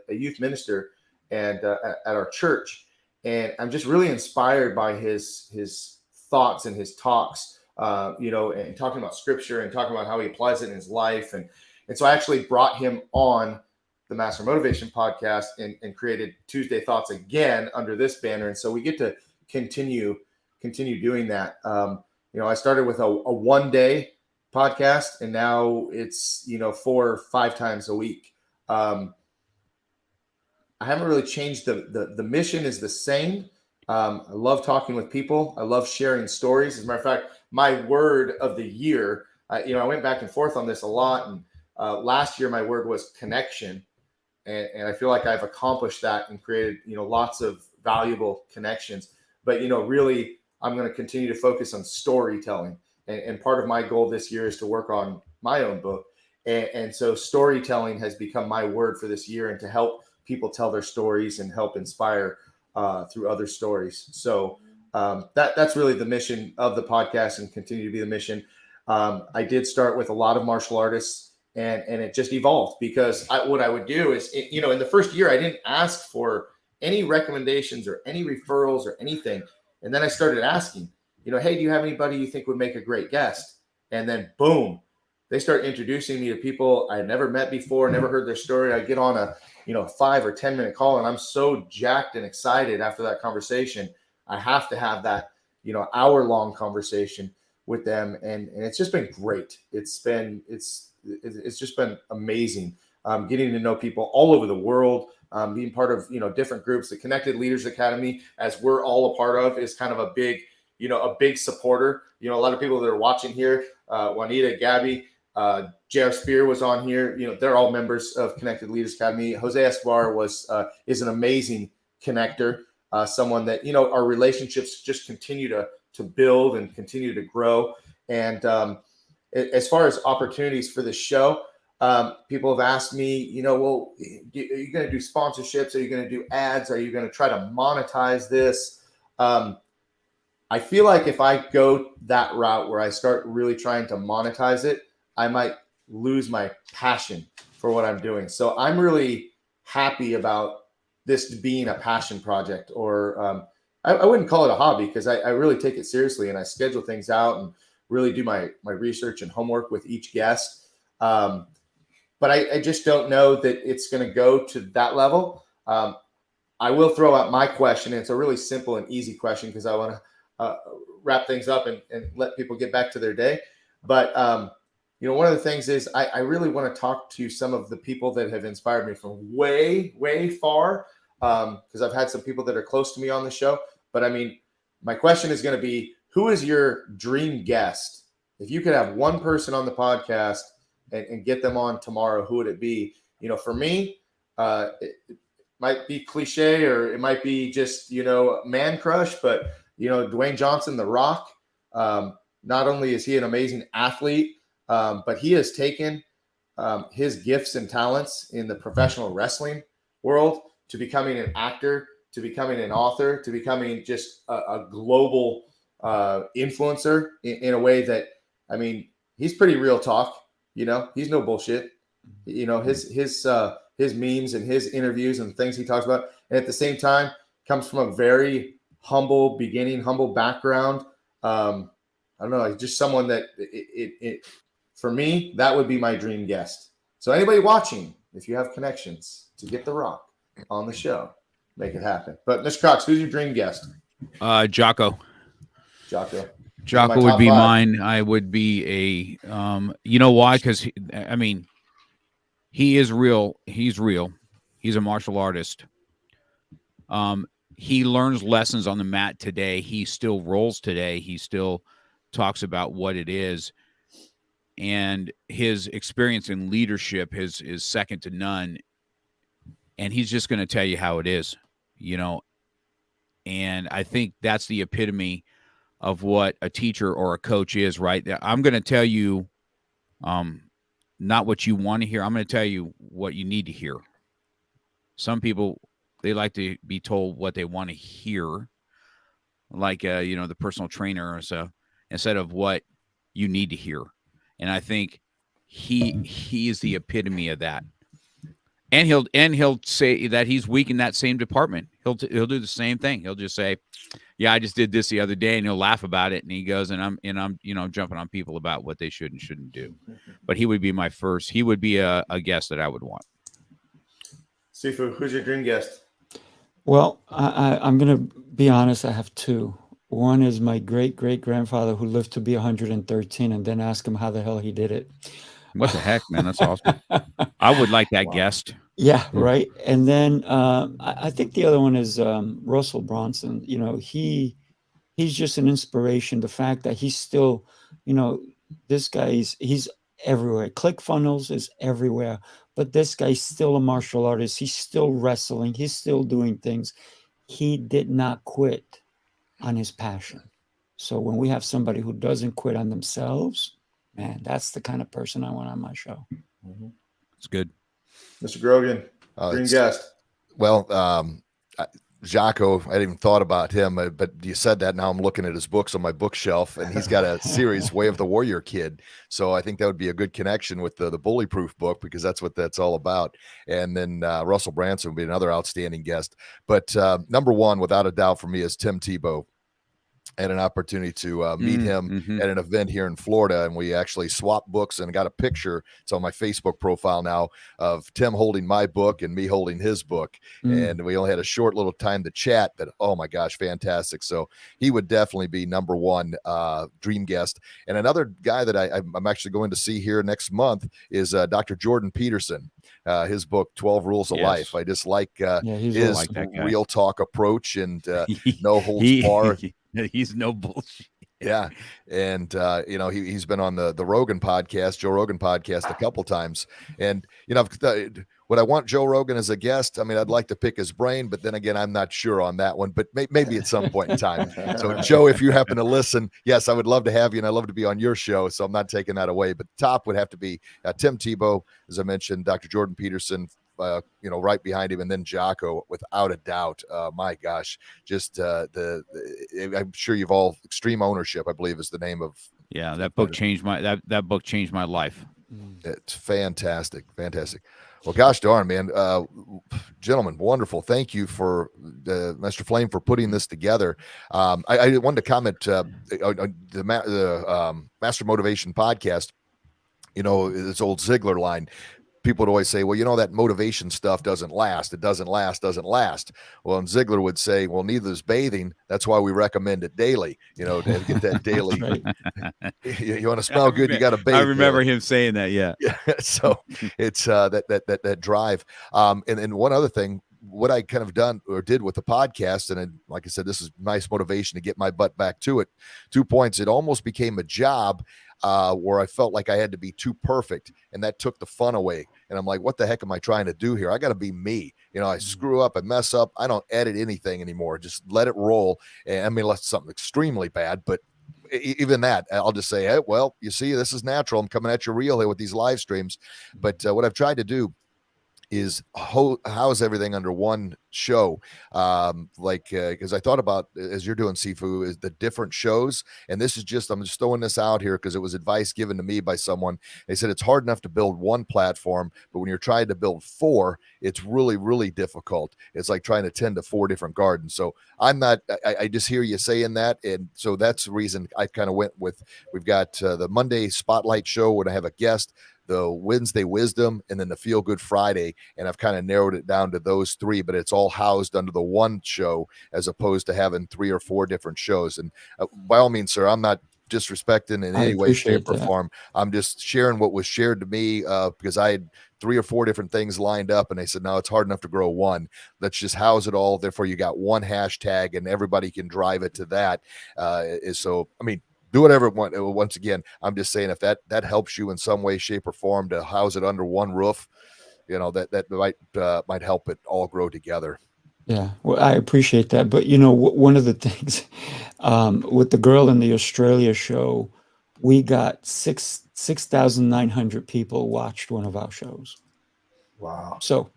youth minister and at our church. And I'm just really inspired by his thoughts and his talks, and talking about scripture and talking about how he applies it in his life. And so I actually brought him on the Master Motivation podcast and created Tuesday Thoughts again under this banner. And so we get to continue doing that. I started with a 1-day podcast, and now it's, 4 or 5 times a week. I haven't really changed. The mission is the same. I love talking with people. I love sharing stories. As a matter of fact, my word of the year, I went back and forth on this a lot. And last year, my word was connection. And I feel like I've accomplished that and created, lots of valuable connections. But, really, I'm going to continue to focus on storytelling. And part of my goal this year is to work on my own book. And so storytelling has become my word for this year, and to help people tell their stories and help inspire through other stories. So that's really the mission of the podcast, and continue to be the mission. I did start with a lot of martial artists, and it just evolved, because what I would do is, in the first year, I didn't ask for any recommendations or any referrals or anything. And then I started asking, hey, do you have anybody you think would make a great guest? And then boom, they start introducing me to people I had never met before, never heard their story. I get on a 5 or 10 minute call, and I'm so jacked and excited after that conversation. I have to have that, hour-long conversation with them. And it's just been great. It's just been amazing. Getting to know people all over the world, being part of, different groups. The Connected Leaders Academy, as we're all a part of, is kind of a big supporter. A lot of people that are watching here, Juanita, Gabby, J.R. Spear was on here. They're all members of Connected Leaders Academy. Jose Escobar is an amazing connector. someone that, our relationships just continue to build and continue to grow. And as far as opportunities for the show, people have asked me, well, are you going to do sponsorships? Are you going to do ads? Are you going to try to monetize this? I feel like if I go that route where I start really trying to monetize it, I might lose my passion for what I'm doing. So I'm really happy about this being a passion project, or I wouldn't call it a hobby, because I really take it seriously and I schedule things out and really do my research and homework with each guest. But I just don't know that it's going to go to that level. I will throw out my question. It's a really simple and easy question, because I want to wrap things up and let people get back to their day. But, one of the things is I really want to talk to some of the people that have inspired me from way, way far, because I've had some people that are close to me on the show. But I mean, my question is going to be, who is your dream guest? If you could have one person on the podcast and get them on tomorrow, who would it be? For me, it might be cliche, or it might be just, man crush, but Dwayne Johnson, The Rock, not only is he an amazing athlete, but he has taken his gifts and talents in the professional wrestling world to becoming an actor, to becoming an author, to becoming just a global influencer in a way that, I mean, he's pretty real talk. He's no bullshit. His memes and his interviews and things he talks about, and at the same time comes from a very humble beginning, humble background. I don't know, just someone that for me, that would be my dream guest. So anybody watching, if you have connections to get The Rock on the show, make it happen. But Mr. Cox, who's your dream guest?
Jocko.
Jocko
would be
5.
mine. I would be a, you know why? Because he is real. He's real. He's a martial artist. He learns lessons on the mat today. He still rolls today. He still talks about what it is. And his experience in leadership is second to none. And he's just going to tell you how it is, And I think that's the epitome of what a teacher or a coach is, right? I'm going to tell you not what you want to hear. I'm going to tell you what you need to hear. Some people, they like to be told what they want to hear, like, the personal trainer or so, instead of what you need to hear. And I think he is the epitome of that. And he'll say that he's weak in that same department. He'll do the same thing. He'll just say, "Yeah, I just did this the other day," and he'll laugh about it. And he goes, "And I'm jumping on people about what they should and shouldn't do." But he would be my first. He would be a guest that I would want.
Sifu, who's your dream guest?
Well, I'm going to be honest. I have two. One is my great-great-grandfather, who lived to be 113, and then ask him how the hell he did it.
What the heck, man? That's awesome. I would like that guest.
Yeah, right. And then I think the other one is Russell Bronson. He's just an inspiration. The fact that he's still, this guy he's everywhere. ClickFunnels is everywhere. But this guy's still a martial artist. He's still wrestling. He's still doing things. He did not quit on his passion. So when we have somebody who doesn't quit on themselves, man, that's the kind of person I want on my show.
It's good.
Mr. Grogan, dream guest.
Well, Jocko, I hadn't even thought about him, but you said that. Now I'm looking at his books on my bookshelf, and he's got a series, Way of the Warrior Kid. So I think that would be a good connection with the Bully Proof book, because that's what that's all about. And then Russell Branson would be another outstanding guest. But number one, without a doubt for me, is Tim Tebow. I had an opportunity to meet him at an event here in Florida, and we actually swapped books and got a picture. It's on my Facebook profile now of Tim holding my book and me holding his book. And we only had a short little time to chat, but oh my gosh, fantastic. So he would definitely be number one dream guest. And another guy that I'm actually going to see here next month is Dr. Jordan Peterson. His book, 12 Rules of Life. I just like his real talk approach and no holds barred.
He's no bullshit.
Yeah. And, he's been on the Rogan podcast, Joe Rogan podcast, a couple times. And, would I want Joe Rogan as a guest? I mean, I'd like to pick his brain, but then again, I'm not sure on that one, but maybe at some point in time. So Joe, if you happen to listen, yes, I would love to have you, and I'd love to be on your show. So I'm not taking that away, but top would have to be Tim Tebow, as I mentioned, Dr. Jordan Peterson, right behind him, and then Jocko, without a doubt. My gosh, just I'm sure you've all Extreme Ownership, I believe, is the name of.
Yeah, that book changed that book changed my life.
It's fantastic. Well, gosh darn, man, gentlemen, wonderful. Thank you for Mr. Flame for putting this together. I wanted to comment on the Master Motivation podcast. This old Ziegler line. People would always say, well, that motivation stuff doesn't last. It doesn't last. Well, and Ziegler would say, well, neither is bathing. That's why we recommend it daily, to get that daily. You want to smell good, you got to bathe.
I remember him saying that. Yeah.
So it's that drive. And one other thing, what I kind of done or did with the podcast, and like I said, this is nice motivation to get my butt back to it. 2 points. It almost became a job where I felt like I had to be too perfect, and that took the fun away. And I'm like, what the heck am I trying to do here? I got to be me. I screw up, I mess up. I don't edit anything anymore. Just let it roll. And I mean, unless something extremely bad, but even that, I'll just say, hey, well, you see, this is natural. I'm coming at you real here with these live streams. But what I've tried to do is house everything under one show. Because I thought about, as you're doing, Sifu, is the different shows. And this is I'm just throwing this out here because it was advice given to me by someone. They said it's hard enough to build one platform, but when you're trying to build 4, it's really, really difficult. It's like trying to tend to 4 different gardens. So I just hear you saying that. And so that's the reason I kind of went with, we've got the Monday Spotlight show when I have a guest, the Wednesday Wisdom, and then the Feel Good Friday. And I've kind of narrowed it down to those 3, but it's all housed under the one show as opposed to having 3 or 4 different shows. And by all means, sir, I'm not disrespecting in any way, shape, or form. I'm just sharing what was shared to me because I had 3 or 4 different things lined up, and they said, no, it's hard enough to grow one. Let's just house it all. Therefore, you got one hashtag, and everybody can drive it to that. Do whatever. Once again, I'm just saying, if that helps you in some way, shape, or form to house it under one roof, that might help it all grow together.
Yeah, well, I appreciate that. But one of the things with the girl in the Australia show, we got 6,900 people watched one of our shows.
Wow.
So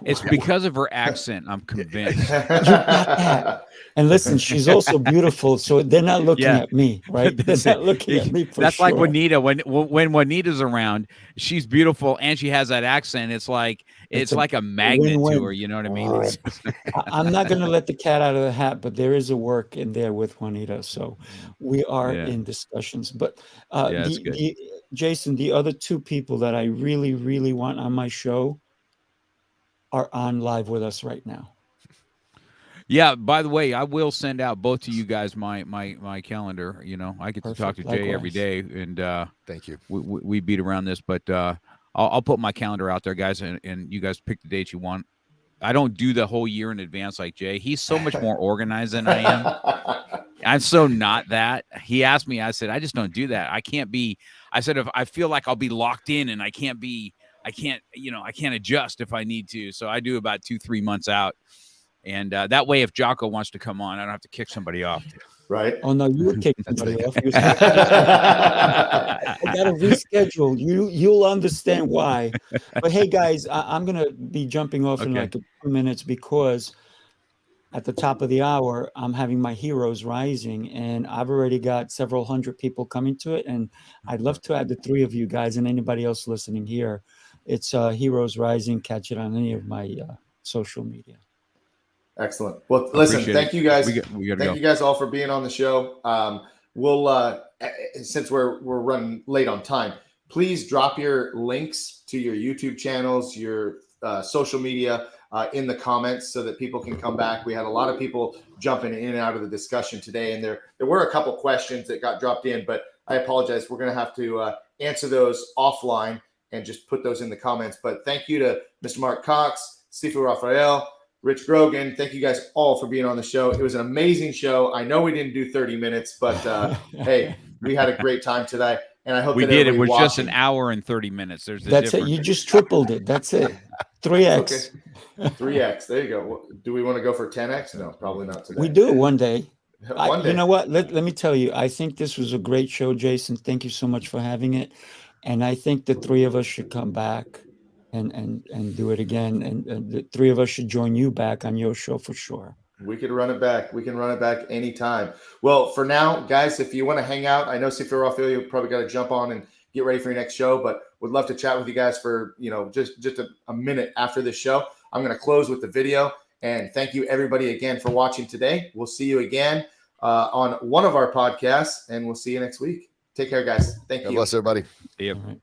it's because of her accent. I'm convinced.
You got that. And listen, she's also beautiful, so they're not looking at me, right? They're not looking at me for
That's
sure.
like Juanita. When Juanita's around, she's beautiful and she has that accent. It's like a magnet to her. You know what I mean?
I'm not going to let the cat out of the hat, but there is a work in there with Juanita, so we are in discussions. But Jason, the other 2 people that I really, really want on my show are on live with us right now.
Yeah. By the way, I will send out both to you guys my calendar. I get to talk to Jay every day, and
thank you.
We beat around this, but I'll put my calendar out there, guys, and you guys pick the dates you want. I don't do the whole year in advance like Jay. He's so much more organized than I am. I'm so not that. He asked me. I said, I just don't do that. I can't be. I said, if I feel like I'll be locked in, and I can't adjust if I need to. So I do about 2-3 months out. And that way, if Jocko wants to come on, I don't have to kick somebody off.
Right.
Oh, no, you would kick somebody off. I got to reschedule. You'll understand why. But hey, guys, I'm going to be jumping off in like 2 minutes because at the top of the hour, I'm having my Heroes Rising, and I've already got several hundred people coming to it. And I'd love to have the 3 of you guys and anybody else listening here. It's Heroes Rising. Catch it on any of my social media.
Excellent. Well, listen, thank you guys.
You
guys all for being on the show. We'll since we're running late on time, please drop your links to your YouTube channels, your social media in the comments so that people can come back. We had a lot of people jumping in and out of the discussion today, and there were a couple questions that got dropped in, but I apologize. We're going to have to answer those offline and just put those in the comments. But thank you to Mr. Mark Cox, Sifu Rafael, Rich Grogan. Thank you guys all for being on the show. It was an amazing show. I know we didn't do 30 minutes, but hey, we had a great time today. And I hope
We
that
did. It
everybody
was just an
watching-
hour and 30 minutes. There's a
That's it.
difference.
You just tripled it. That's it. 3x.
Okay. 3x. There you go. Do we want to go for 10x? No, probably not today.
We do one day.
One day.
You know what? Let me tell you. I think this was a great show, Jason. Thank you so much for having it. And I think the three of us should come back and do it again. And the three of us should join you back on your show for sure.
We could run it back. We can run it back anytime. Well, for now, guys, if you want to hang out, I know Sifir Rafael, you probably got to jump on and get ready for your next show, but would love to chat with you guys for, just a minute after this show. I'm going to close with the video, and thank you everybody again for watching today. We'll see you again on one of our podcasts, and we'll see you next week. Take care, guys. Thank you.
God bless everybody.
See ya.
All right.